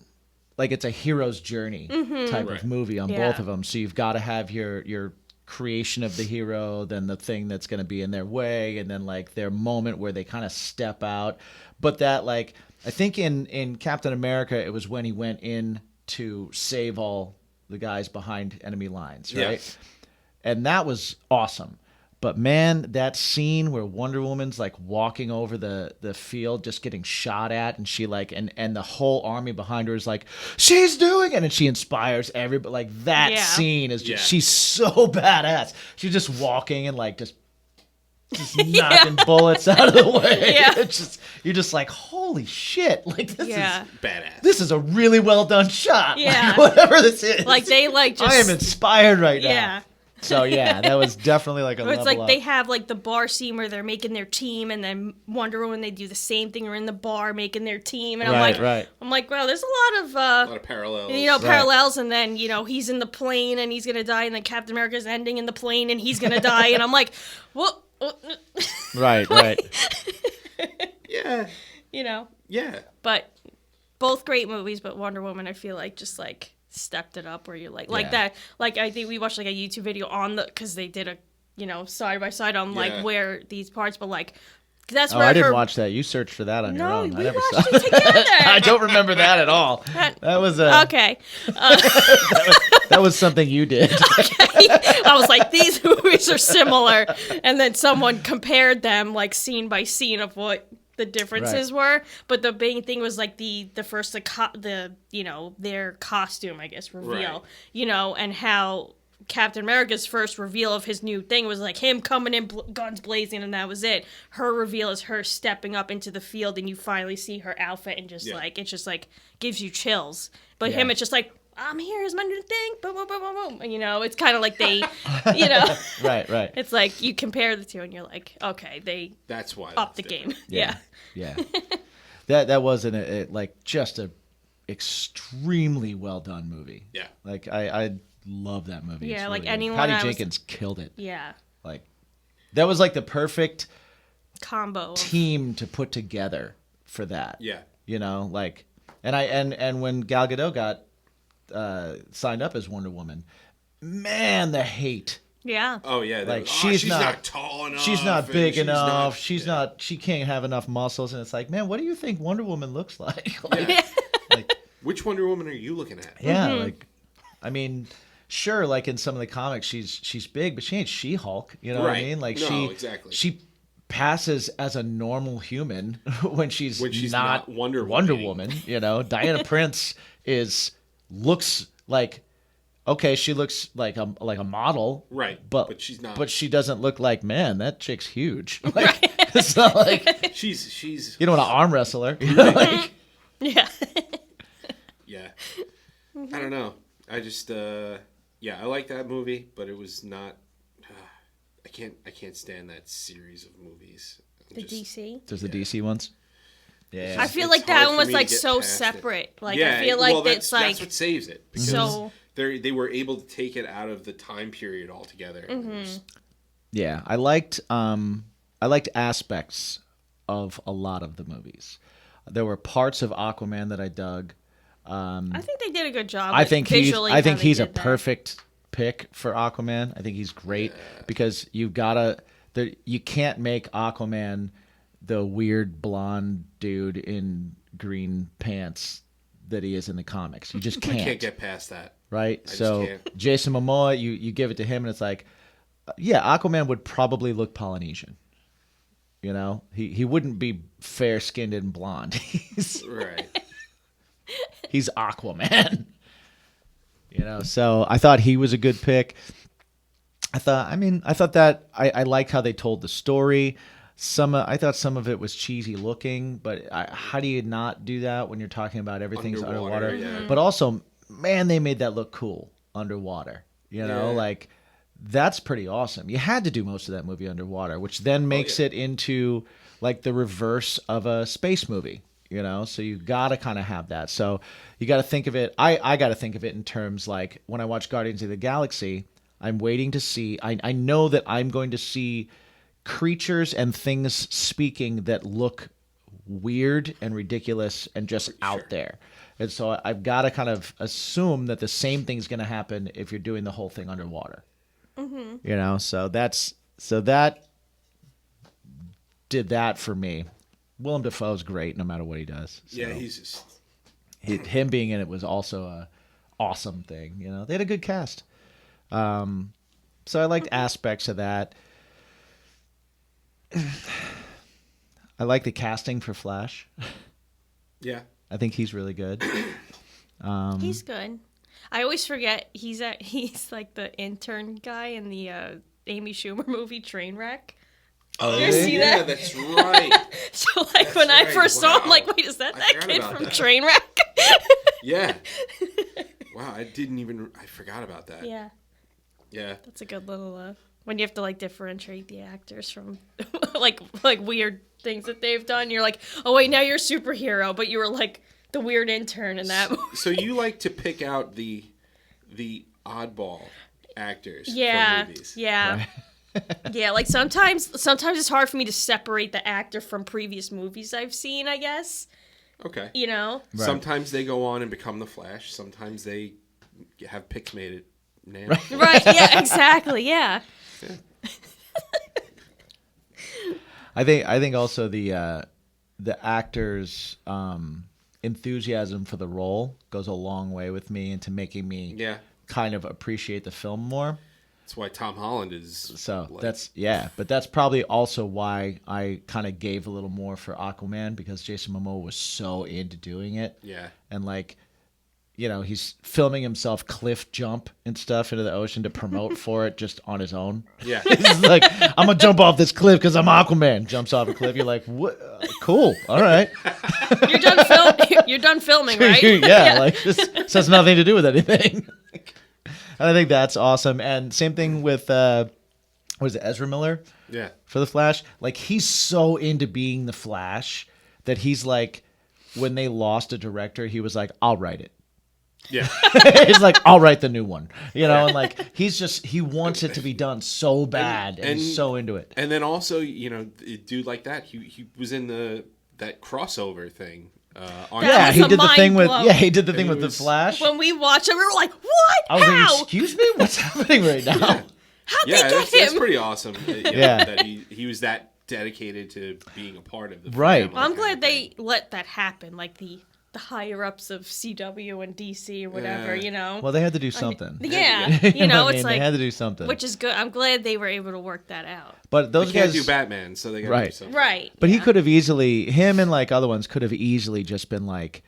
like it's a hero's journey type Right. of movie on Yeah. both of them. So you've got to have your creation of the hero, then the thing that's going to be in their way, and then like their moment where they kind of step out. But that like I think in Captain America it was when he went in to save all the guys behind enemy lines, right? Yeah. And that was awesome. But man, that scene where Wonder Woman's like walking over the field, just getting shot at, and she like and the whole army behind her is like, she's doing it, and she inspires everybody. Like that Yeah. scene is just Yeah. she's so badass. She's just walking and like just knocking bullets out of the way. Yeah. It's just you're just like, holy shit! Like this Yeah. is Badass. this is a really well done shot. Yeah. Like, whatever this is. Like they like just I am inspired right now. yeah. So yeah, that was definitely like a Or it's level like up. they have like the bar scene where they're making their team, and then Wonder Woman they do the same thing. Or in the bar making their team, and Right. I'm like, wow, there's a lot of A lot of parallels. parallels. And then he's in the plane and he's gonna die, and then Captain America's ending in the plane and he's gonna die, and I'm like, what? Right. Yeah. Yeah. But both great movies. But Wonder Woman, I feel like just like stepped it up, where you're like Yeah. that. Like I think we watched like a YouTube video on because they did a side by side on like Yeah. where these parts, but like that's Oh, where I didn't her. watch that. You searched for that on your No, own. I we never watched saw it together. I don't remember that at all. That was Okay. that was something you did. I was like, these movies are similar, and then someone compared them like scene by scene of what the differences were. But the main thing was like the first their costume, I guess, reveal, Right. And how Captain America's first reveal of his new thing was like him coming in guns blazing, and that was it. Her reveal is her stepping up into the field, and you finally see her outfit, and just like it's just like gives you chills. But him, it's just like, I'm here, here's my new thing, boom, boom, boom, boom, boom. And, it's kind of like they, Right. It's like you compare the two, and you're like, okay, That's why. up the game. Yeah. That wasn't like just a extremely well done movie. Yeah. Like I love that movie. Yeah, It's like really good. anyone Patty I was- Jenkins killed it. Yeah. Like that was like the perfect Combo. team to put together for that. Yeah. Like, and when Gal Gadot got signed up as Wonder Woman, man, the hate. Yeah. Oh yeah. Like she's not tall enough. she's not and big she's enough. not- She's yeah. not. She can't have enough muscles. And it's like, man, what do you think Wonder Woman looks like? Yeah. like, Which Wonder Woman are you looking at? yeah, like, I mean, sure, like in some of the comics, she's big, but she ain't She-Hulk. You know what I Right. mean? Like No, exactly. she passes as a normal human when she's not Wonder Woman. Diana Prince looks like. Okay, she looks like a model, Right, But she's not. But she doesn't look like, man, that chick's huge. Like, it's not like she's. you don't want to arm wrestle her. Like, Yeah. Yeah. I don't know. I just. I like that movie, but it was not. I can't stand that series of movies. The DC. there's the DC ones. Yeah, I feel It's like that hard one for was me to like get so past it. separate. Like Yeah, I feel like well, it's like that's what saves it because so. they were able to take it out of the time period altogether. yeah. I liked aspects of a lot of the movies. There were parts of Aquaman that I dug. I think they did a good job. I think visually he's how they a did that. perfect pick for Aquaman. I think he's great because you can't make Aquaman the weird blonde dude in green pants that he is in the comics. You just I can't. can't get past that. Right? just So can't. Jason Momoa, you give it to him, and it's like, yeah, Aquaman would probably look Polynesian. He wouldn't be fair skinned and blonde. Right. He's Aquaman. So I thought he was a good pick. I thought that I like how they told the story. I thought some of it was cheesy looking, but how do you not do that when you're talking about everything's underwater? Yeah. But also, man, they made that look cool underwater. Like that's pretty awesome. You had to do most of that movie underwater, which then makes it into like the reverse of a space movie. So you got to kind of have that. So you got to think of it. I got to think of it in terms like when I watch Guardians of the Galaxy, I'm waiting to see. I know that I'm going to see creatures and things speaking that look weird and ridiculous and just out there. And so I've got to kind of assume that the same thing's going to happen if you're doing the whole thing underwater. Mm-hmm. So that did that for me. Willem Dafoe's great no matter what he does. So Yeah, he's just. him being in it was also a awesome thing. They had a good cast. So I liked aspects of that. I like the casting for Flash. Yeah. I think he's really good. He's good. I always forget he's like the intern guy in the Amy Schumer movie Trainwreck. Oh, You ever see Yeah, that? that's right. So like when I right. first saw him, Wow. like, wait, is that I that forgot kid about from that. Trainwreck? Yeah. Wow, I forgot about that. Yeah, Yeah. that's a good little when you have to like differentiate the actors from like weird things that they've done. You're like, oh wait, now you're a superhero, but you were like the weird intern in that movie. So you like to pick out the oddball actors Yeah, for movies. yeah. Yeah, like sometimes it's hard for me to separate the actor from previous movies I've seen, I guess. Okay. You know? Right. Sometimes they go on and become the Flash. Sometimes they have pics made it now. Right, yeah, exactly, yeah. I think also the actor's enthusiasm for the role goes a long way with me into making me kind of appreciate the film more. That's why Tom Holland is So like, but that's probably also why I kind of gave a little more for Aquaman, because Jason Momoa was so into doing it. Yeah. And like, you know, he's filming himself cliff jump and stuff into the ocean to promote for it just on his own. Yeah. He's like, I'm gonna jump off this cliff because I'm Aquaman. Jumps off a cliff. You're like, what? Cool. All right. You're done filming, right? yeah, like this has nothing to do with anything. And I think that's awesome. And same thing with what is it, Ezra Miller? Yeah. For the Flash. Like, he's so into being the Flash that he's like, when they lost a director, he was like, I'll write it. Yeah. He's like, I'll write the new one. You know, and like he wants it to be done so bad and he's so into it. And then also, you know, a dude like that, he was in that crossover thing. On That He was a did the thing with mind blow. he did the thing he with the was- Flash. When we watched it, we were like, what? I was How? like, excuse me, what's happening right now? How'd Yeah, they get that's him? pretty awesome. Yeah. That he was that dedicated to being a part of the Right. family Well, I'm kind glad of they thing. let that happen, like the higher ups of CW and DC or whatever, Yeah. you know. Well, they had to do something. Yeah, You know know, what I it's mean? like, They had to do something. which is good. I'm glad they were able to work that out. But those They can't guys do Batman, so they got to Right. do something. Right. But yeah. he could have easily, him and like other ones could have easily just been like,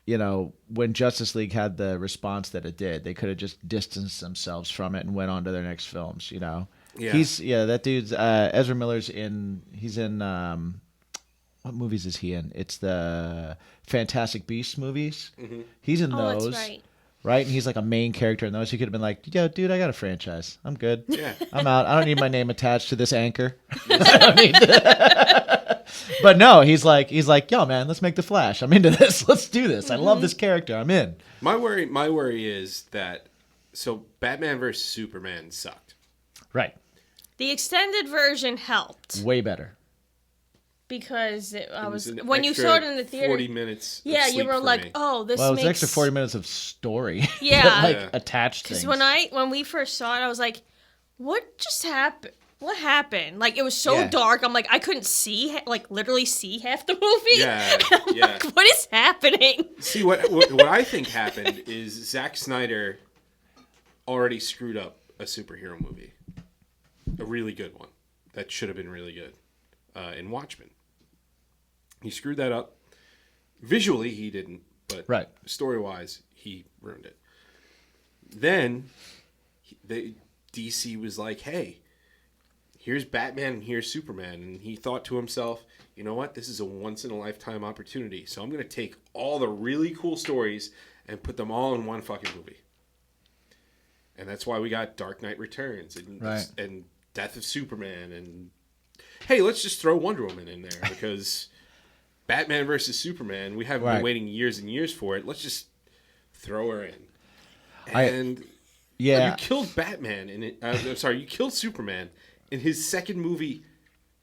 you know, when Justice League had the response that it did, they could have just distanced themselves from it and went on to their next films, you know. Yeah. That dude's Ezra Miller's he's in what movies is he in? It's the Fantastic Beasts movies. Mm-hmm. He's in Oh, those. that's right. Right? And he's like a main character in those. He could have been like, yo, dude, I got a franchise. I'm good. Yeah. I'm out. I don't need my name attached to this anchor. I don't need But no, he's like, yo, man, let's make the Flash. I'm into this. Let's do this. I love this character. I'm in. My worry is that Batman vs Superman sucked. Right. The extended version helped Way better. because It was an when you extra saw it in the theater, 40 minutes. of yeah, you sleep were for like, me. oh, this Well, it was an makes extra 40 minutes of story. Yeah. that, like Yeah. attached Because things. when we first saw it, I was like, what just happened? What happened? Like, it was so Yeah. dark. I'm like, I couldn't see, like, literally see half the movie. Yeah, I'm yeah. like, what is happening? See, what I think happened is Zack Snyder already screwed up a superhero movie, a really good one that should have been really good, in Watchmen. He screwed that up. Visually, he didn't, but Right. story-wise, he ruined it. Then DC was like, "Hey, here's Batman and here's Superman," and he thought to himself, "You know what? This is a once-in-a-lifetime opportunity. So I'm going to take all the really cool stories and put them all in one fucking movie." And that's why we got Dark Knight Returns and Death of Superman, and hey, let's just throw Wonder Woman in there because Batman versus Superman, we haven't been waiting years and years for it. Let's just throw her in. And Yeah. you killed Batman in it. I'm sorry, you killed Superman in his second movie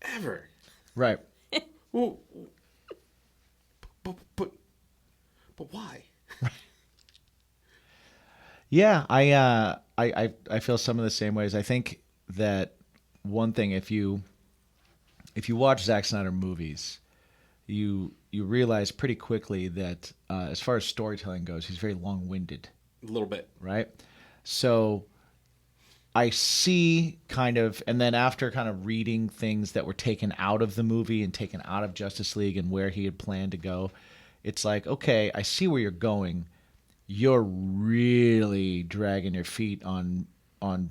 ever. Right. Well, but why? Yeah, I feel some of the same ways. I think that one thing, if you watch Zack Snyder movies, you realize pretty quickly that as far as storytelling goes, he's very long-winded. A little bit. Right? So I see kind of, and then after kind of reading things that were taken out of the movie and taken out of Justice League and where he had planned to go, it's like, okay, I see where you're going. You're really dragging your feet on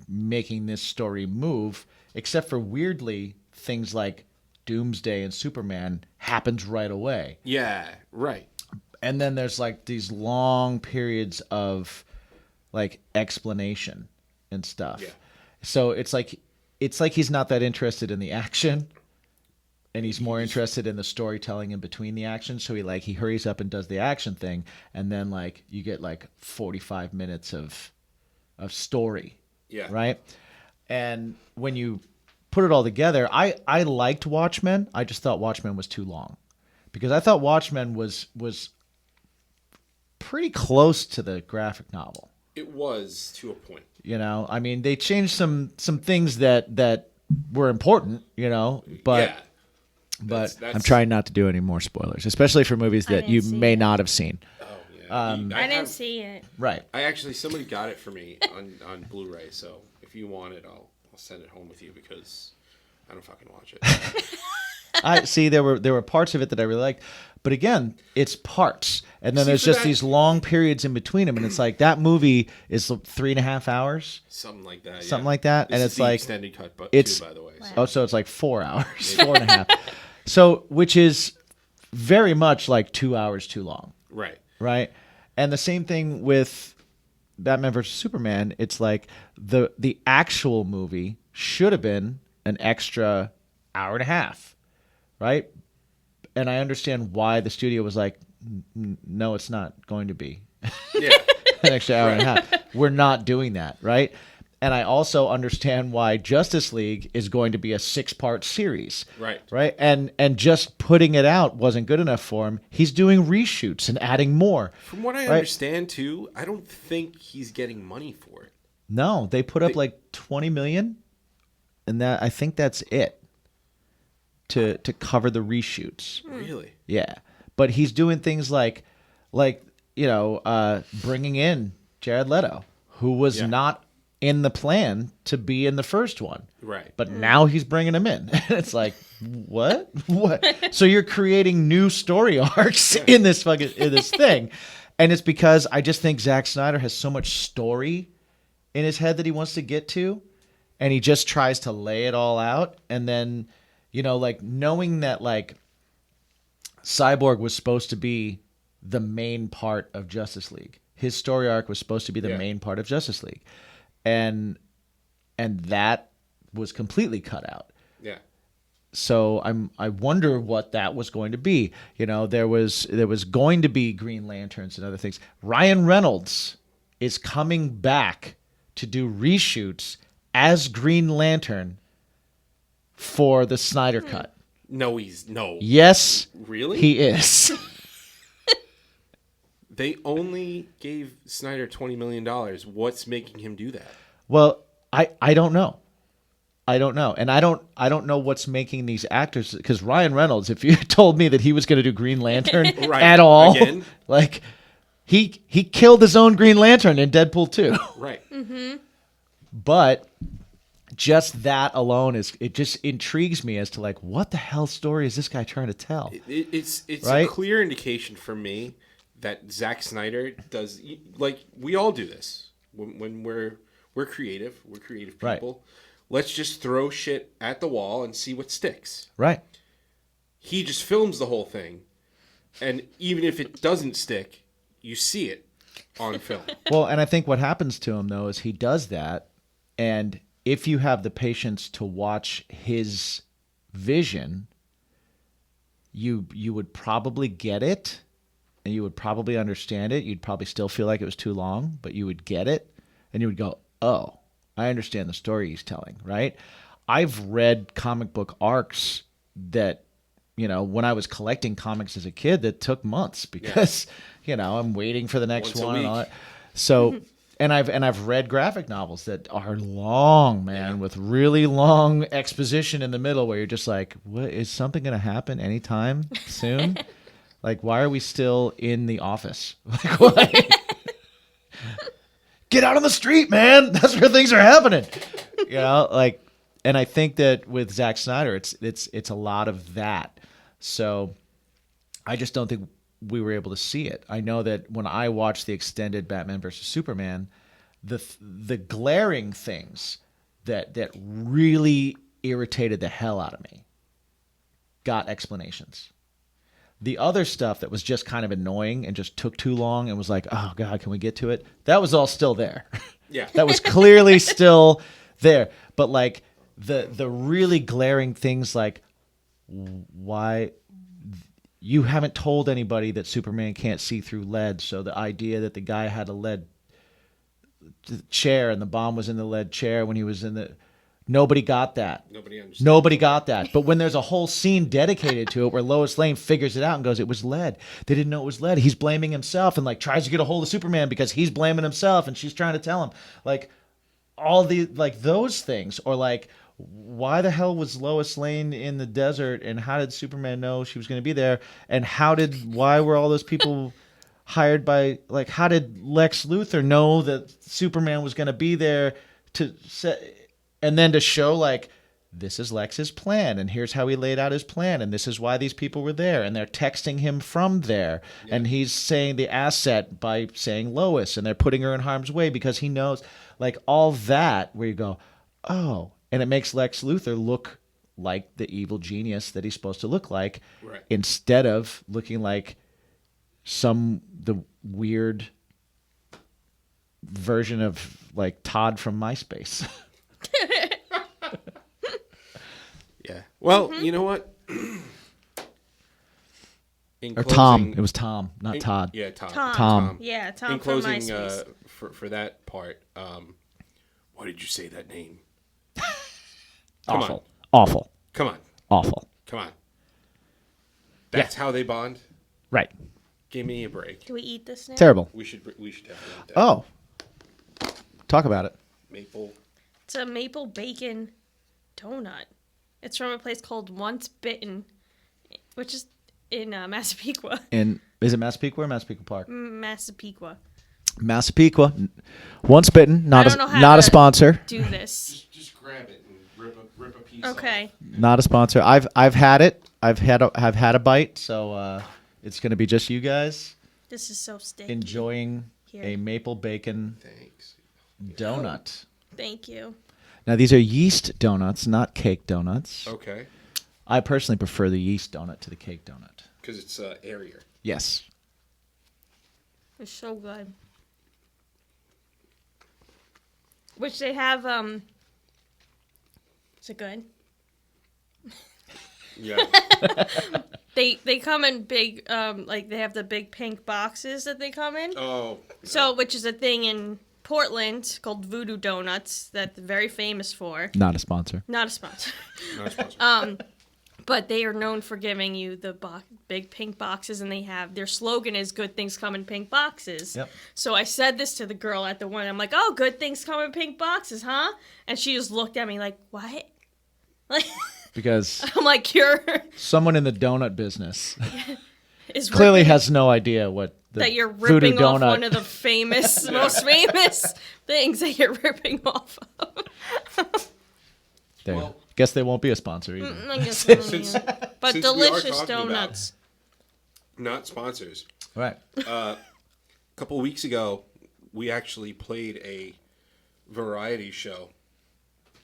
making this story move, except for weirdly things like Doomsday and Superman happens right away. Yeah, right. And then there's like these long periods of like explanation and stuff. Yeah. So it's like he's not that interested in the action, and he's more interested in the storytelling in between the action. So he hurries up and does the action thing, and then like you get like 45 minutes of story. Yeah. Right? And when you put it all together, I liked Watchmen. I just thought Watchmen was too long. Because I thought Watchmen was pretty close to the graphic novel. It was to a point. You know, I mean, they changed some things that were important. You know, but. Yeah. But That's- I'm trying not to do any more spoilers, especially for movies that you didn't see may it. not have seen. Oh yeah. I didn't see it. Right. I actually somebody got it for me on Blu-ray. So if you want it, I'll send it home with you because I don't fucking watch it. I see there were parts of it that I really liked, but again, it's parts, and then See, there's for just that- these long periods in between them, and it's like that movie is 3.5 hours, Something like that. something like that, This and is it's the like extended cut, but it's- too, by the way. So. oh, so it's like 4 hours, 4.5. So, which is very much like 2 hours too long, Right. right? And the same thing with Batman versus Superman. It's like the actual movie should have been an extra hour and a half, right? And I understand why the studio was like, no, it's not going to be Yeah. an extra hour and a half. We're not doing that, right? And I also understand why Justice League is going to be a 6-part series. Right. Right? And just putting it out wasn't good enough for him. He's doing reshoots and adding more. From what I Right. understand, too, I don't think he's getting money for it. No, they put up like 20 million, and that I think that's it to cover the reshoots. Really? Yeah. But he's doing things like bringing in Jared Leto, who was Yeah. not in the plan to be in the first one. Right. But now he's bringing him in. It's like, what? What? So you're creating new story arcs in this thing. And it's because I just think Zack Snyder has so much story in his head that he wants to get to, and he just tries to lay it all out. And then, like knowing that like Cyborg was supposed to be the main part of Justice League. His story arc was supposed to be the Yeah. main part of Justice League. And that was completely cut out. Yeah. So I wonder what that was going to be. There was going to be Green Lanterns and other things. Ryan Reynolds is coming back to do reshoots as Green Lantern for the Snyder Cut. No, he's no. Yes, Really? he is. They only gave Snyder $20 million. What's making him do that? Well, I don't know. I don't know. And I don't know what's making these actors, because Ryan Reynolds, if you told me that he was going to do Green Lantern Right. at all, Again? like he killed his own Green Lantern in Deadpool 2. Right. But just that alone it just intrigues me as to like, what the hell story is this guy trying to tell? It's Right? a clear indication for me that Zack Snyder does, like we all do this when we're creative. We're creative people. Right. Let's just throw shit at the wall and see what sticks. Right. He just films the whole thing, and even if it doesn't stick, you see it on film. Well, and I think what happens to him though is he does that, and if you have the patience to watch his vision, you would probably get it, and you would probably understand it. You'd probably still feel like it was too long, but you would get it, and you would go, "Oh, I understand the story he's telling." Right? I've read comic book arcs that, when I was collecting comics as a kid, that took months because, I'm waiting for the next Once a one and all week. that. So, and I've read graphic novels that are long, man, with really long exposition in the middle where you're just like, what, is something going to happen anytime soon? Like, why are we still in the office? Like, why? Get out on the street, man. That's where things are happening. And I think that with Zack Snyder, it's a lot of that. So I just don't think we were able to see it. I know that when I watched the extended Batman versus Superman, the glaring things that really irritated the hell out of me got explanations. The other stuff that was just kind of annoying and just took too long and was like, oh God, can we get to it? That was all still there. Yeah. That was clearly still there. But like the really glaring things, like, why you haven't told anybody that Superman can't see through lead. So the idea that the guy had a lead chair and the bomb was in the lead chair when he was in the... Nobody got that. Nobody understood. Nobody got that. But when there's a whole scene dedicated to it where Lois Lane figures it out and goes, it was lead. They didn't know it was lead. He's blaming himself and like tries to get a hold of Superman because he's blaming himself and she's trying to tell him. Like all the like those things, or like why the hell was Lois Lane in the desert and how did Superman know she was going to be there? And why were all those people hired by, like, how did Lex Luthor know that Superman was going to be there to set, and then to show like, this is Lex's plan and here's how he laid out his plan and this is why these people were there and they're texting him from there and he's saying the asset by saying Lois and they're putting her in harm's way because he knows, like all that where you go, oh, and it makes Lex Luthor look like the evil genius that he's supposed to look like, Right. instead of looking like the weird version of like Todd from MySpace. Yeah. Well, you know what? Or Tom. It was Tom, not Todd. Yeah, Tom. Tom. Yeah, Tom In from closing, MySpace. for that part, why did you say that name? Come on. Awful. Come on. Awful. Come on. That's how they bond? Right. Give me a break. Do we eat this now? Terrible. We should definitely eat that. Oh. Talk about it. Maple. It's a maple bacon donut. It's from a place called Once Bitten, which is in Massapequa. Is it Massapequa or Massapequa Park? Massapequa. Massapequa. Once Bitten. Not I don't know how not a to sponsor. Do this. Just grab it and rip a piece Okay. off. Not a sponsor. I've had it. I've had a bite. So it's gonna be just you guys This is so sticky. enjoying Here. a maple bacon Thanks. donut. Thank you. Now these are yeast donuts, not cake donuts. Okay. I personally prefer the yeast donut to the cake donut. Because it's airier. Yes. It's so good. Which they have, is it good? Yeah. They come in big, like they have the big pink boxes that they come in. Oh. So, which is a thing in Portland called Voodoo Donuts that they're very famous for. Not a sponsor. Not a sponsor. Not a sponsor. But they are known for giving you the big pink boxes, and their slogan is "Good things come in pink boxes." Yep. So I said this to the girl at the one. I'm like, "Oh, good things come in pink boxes, huh?" And she just looked at me like, "What?" Like, Because I'm like, "You're someone in the donut business is clearly ripping- has no idea what the that you're Voodoo ripping off donut. one of the famous, most famous things that you're ripping off of." There. Well- Guess they won't be a sponsor either. I guess I don't Since- know. But since we are delicious talking about- donuts. Not sponsors. Right. A couple of weeks ago, we actually played a variety show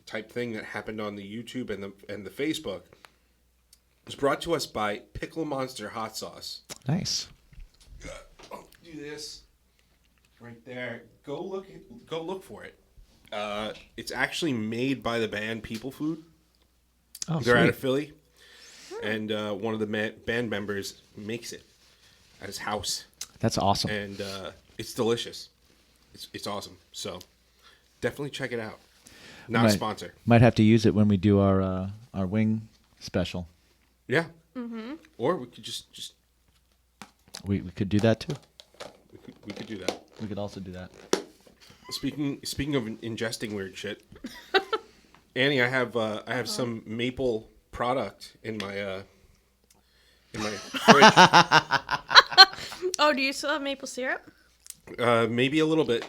type thing that happened on the YouTube and the Facebook. It was brought to us by Pickle Monster Hot Sauce. Nice. I'll do this right there. Go look for it. It's actually made by the band People Food. Oh, They're out sweet. of Philly, and one of the band members makes it at his house, That's awesome. and it's delicious. It's awesome. So definitely check it out. Not a Right. sponsor. Might have to use it when we do our wing special. Yeah. Mm-hmm. Or we could just We could do that too. we could do that. We could also do that. Speaking of ingesting weird shit, Annie, I have some maple product in my fridge. Oh, do you still have maple syrup? Maybe a little bit.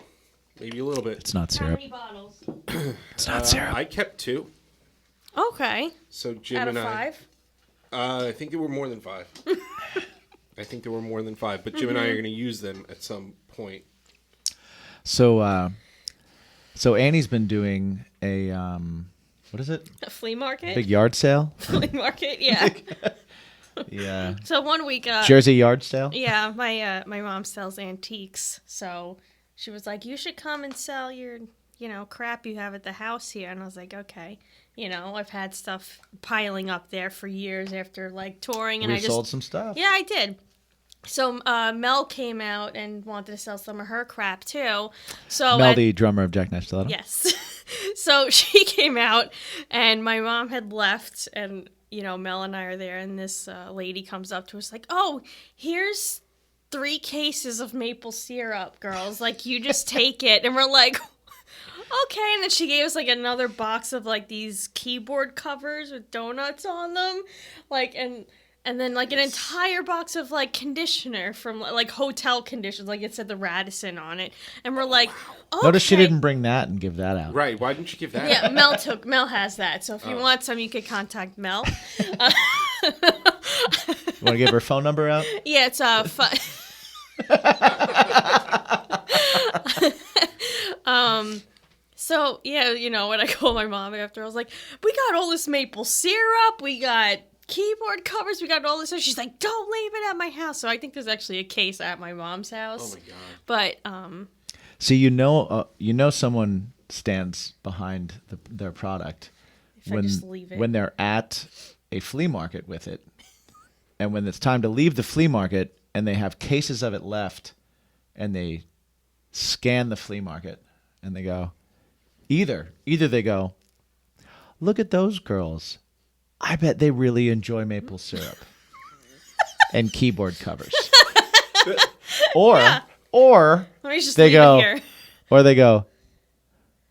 Maybe a little bit. It's not How syrup. many bottles? It's not syrup. I kept 2. Okay. So Jim Out of and 5? I think there were more than 5. I think there were more than 5, but Jim and I are going to use them at some point. So Annie's been doing a what is it? A flea market? Big yard sale? Flea market, yeah. Yeah. So one week, Jersey yard sale? yeah, my mom sells antiques. So she was like, "You should come and sell your, crap you have at the house here." And I was like, "Okay." I've had stuff piling up there for years after like touring, and We I just sold some stuff. Yeah, I did. So Mel came out and wanted to sell some of her crap too. So Mel, the drummer of Jackknife Stiletto. yes. So she came out, and my mom had left, and Mel and I are there, and this lady comes up to us like, "Oh, here's 3 cases of maple syrup, girls. Like, you just take it." And we're like, okay. And then she gave us like another box of like these keyboard covers with donuts on them, like and then like an entire box of like conditioner from like hotel conditions, like it said the Radisson on it. And we're like, okay. Notice she didn't bring that and give that out. Right. Why didn't you give that? Yeah, Mel has that. So if you want some, you could contact Mel. You want to give her phone number out? Yeah, it's So yeah, when I called my mom after, I was like, "We got all this maple syrup, we got keyboard covers, we got all this." So she's like, "Don't leave it at my house." So I think there's actually a case at my mom's house. Oh my god! But So someone stands behind their product if I just leave it. when they're at a flea market with it, and when it's time to leave the flea market, and they have cases of it left, and they scan the flea market, and they go, either they go, "Look at those girls. I bet they really enjoy maple syrup and keyboard covers." Or Let me just they leave go, it here. or they go,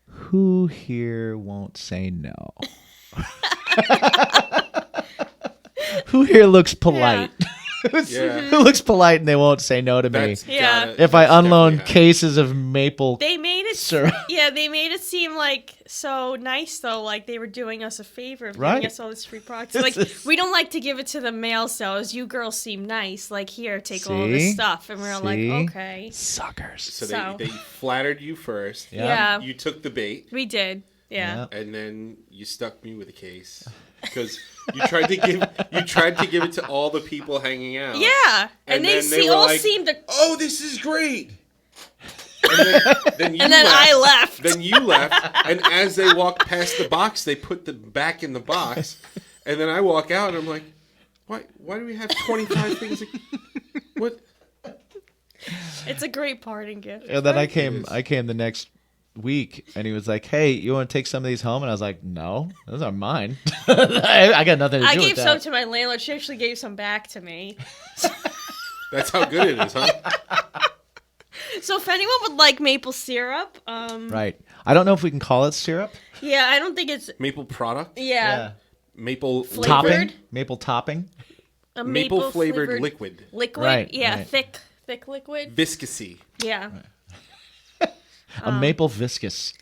"Who here won't say no?" Who here looks polite? Yeah. Who looks polite and they won't say no to me That's Yeah. gotta- if I that's unload definitely cases of maple They made it syrup? Yeah, they made it seem like so nice though, like they were doing us a favor of Right. giving us all this free products. Like, we don't like to give it to the male sellers. You girls seem nice. Like, here, take all this See? stuff. And we were like, See? okay. Suckers. So So- they flattered you first. Yeah. You took the bait, We did. Yeah. and then you stuck me with a case because you tried to give it to all the people hanging out. Yeah. And they, then they were all like, seemed to. "Oh, this is great." And then you And then I left. Then you left, and as they walked past the box, they put the back in the box, and then I walk out, and I'm like, "Why do we have 25 things? What?" It's a great parting gift. And then It I came the next week, and he was like, "Hey, you want to take some of these home?" And I was like, "No, those are mine. I got nothing to do I with gave that." some to my landlord. She actually gave some back to me. That's how good it is, huh? So if anyone would like maple syrup, Right. I don't know if we can call it syrup. yeah, I don't think it's Maple product, yeah. maple Flavored? Topping. Maple topping. A maple flavored liquid, Liquid? Right, Yeah, right. thick liquid. viscousy. Yeah. A maple viscous.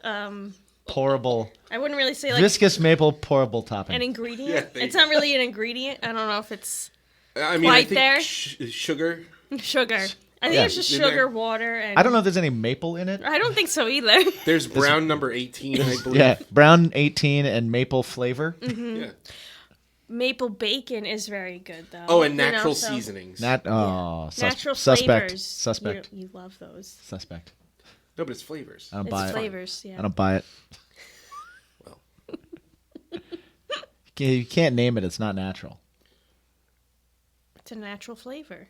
Pourable. I wouldn't really say like Viscous maple pourable topping. an ingredient. Yeah, there It's you not really an ingredient. I don't know if it's I mean, I Quite think there? Sugar. sugar. I think Yeah. it's just In there? sugar, water, and I don't know if there's any maple in it. I don't think so either. There's brown number 18, I believe. Yeah, brown 18 and maple flavor. Yeah. Maple bacon is very good though. Oh, and You know, natural so- seasonings. Natural suspect. flavors. Suspect. You love those. Suspect. No, but it's flavors. I don't It's buy it. flavors. Yeah. I don't buy it. Well, You can't name it. It's not natural. It's a natural flavor.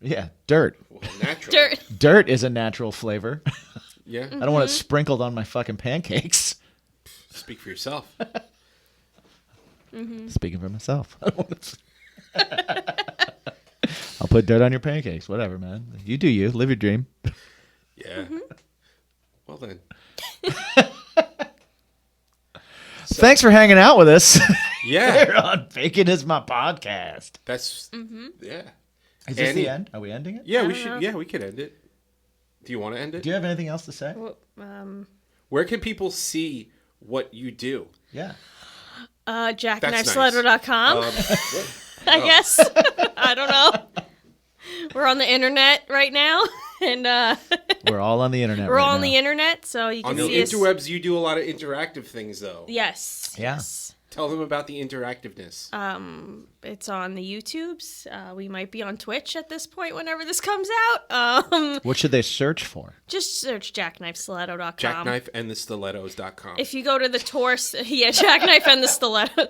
Yeah, dirt. natural. Dirt. Dirt is a natural flavor. Yeah. I don't want it sprinkled on my fucking pancakes. Speak for yourself. Speaking for myself. I don't want I'll put dirt on your pancakes. Whatever, man. You do you. Live your dream. Yeah. Well then. Thanks for hanging out with us. Yeah. Here on Bacon is My Podcast. That's yeah. Is this Annie- the end? Are we ending it? Yeah, we don't should. know. Yeah, we could end it. Do you want to end it? Do you have anything else to say? Well, Where can people see what you do? Yeah. jackknifestiletto.com, What? I guess. I don't know. We're on the internet right now, and We're all on the internet we're right all on now. the internet, so you On can the see us. interwebs, you do a lot of interactive things, though. Yes. Yeah. Yes. Tell them about the interactiveness. It's on the YouTubes. We might be on Twitch at this point whenever this comes out. What should they search for? Just search jackknifestiletto.com. Jackknifeandthestilettos.com. If you go to the tour, Jackknife and the Stiletto,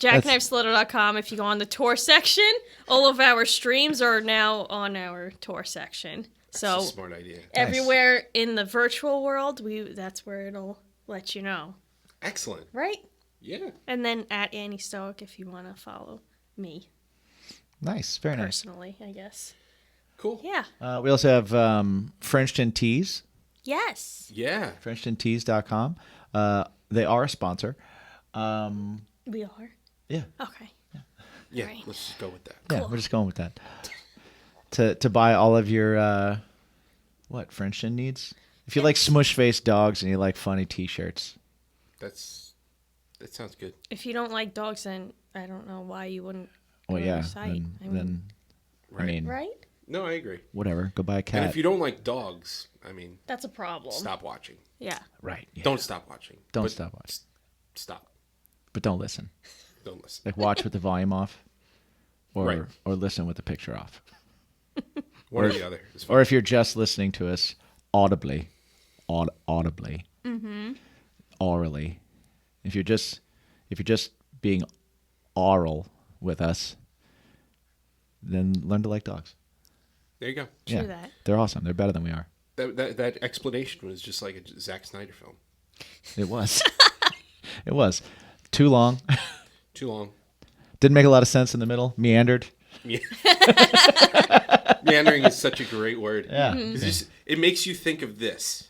jackknifestiletto.com. If you go on the tour section, all of our streams are now on our tour section. So That's a smart idea. everywhere in the virtual world, that's where it'll let you know. Excellent. Right? Yeah. And then at Annie Stoic if you want to follow me Nice. Very nice. personally, I guess. Cool. Yeah. We also have Frenchton Tees, Yes. Yeah. FrenchtonTees.com. They are a sponsor. We are. Yeah. Okay. Yeah. Right. Let's just go with that. Yeah, Cool. we're just going with that. To buy all of your what Frenchton needs. If you like smush faced dogs and you like funny T-shirts, That sounds good. If you don't like dogs, then I don't know why you wouldn't go well, to yeah, their site. then I mean, Right? No, I agree. whatever. Go buy a cat. And if you don't like dogs, I mean, That's a problem. stop watching. Yeah. right? Yeah. Don't stop watching. Don't But stop watching. Stop. But don't listen. Don't listen. Like watch with the volume off, or Right. or listen with the picture off. One or the other. It's fine. Or if you're just listening to us audibly, orally. If you're just being oral with us, then learn to like dogs. There you go. True that. They're awesome. They're better than we are. That explanation was just like a Zack Snyder film. It was. It was too long. Too long. Didn't make a lot of sense in the middle. Meandered. Yeah. Meandering is such a great word. Yeah. It makes you think of this.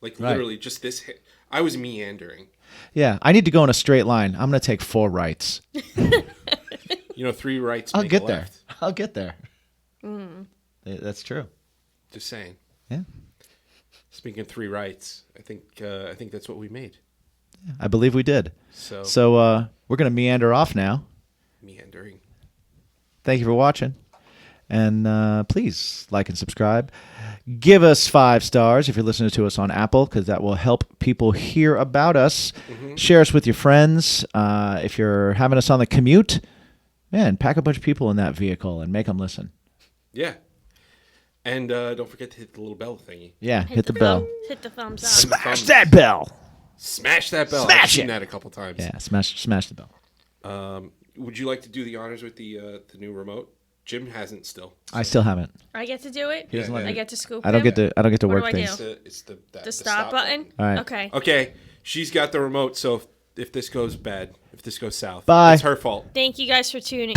Like Right. literally just this. I was meandering. Yeah. I need to go in a straight line. I'm gonna take 4 rights. 3 rights I'll make get a there. left. I'll get there. That's true. Just saying. Yeah. Speaking of 3 rights, I think that's what we made. I believe we did. So, We're gonna meander off now. meandering. Thank you for watching. And please like and subscribe. Give us 5 stars if you're listening to us on Apple, because that will help people hear about us. Share us with your friends. If you're having us on the commute, man, pack a bunch of people in that vehicle and make them listen. Yeah. And don't forget to hit the little bell thingy. Yeah, hit the bell. Hit the thumbs up. Smash that bell. Smash that bell. Smash I've seen it. that a couple times. Yeah, smash the bell. Would you like to do the honors with the new remote? Jim hasn't still. I still haven't. I get to do it. He doesn't let I me. get to scoop I don't him? get to What work do I things. do? It's the The stop button? All right. Okay. Okay, she's got the remote, so if this goes bad, if this goes south, Bye. it's her fault. Thank you guys for tuning.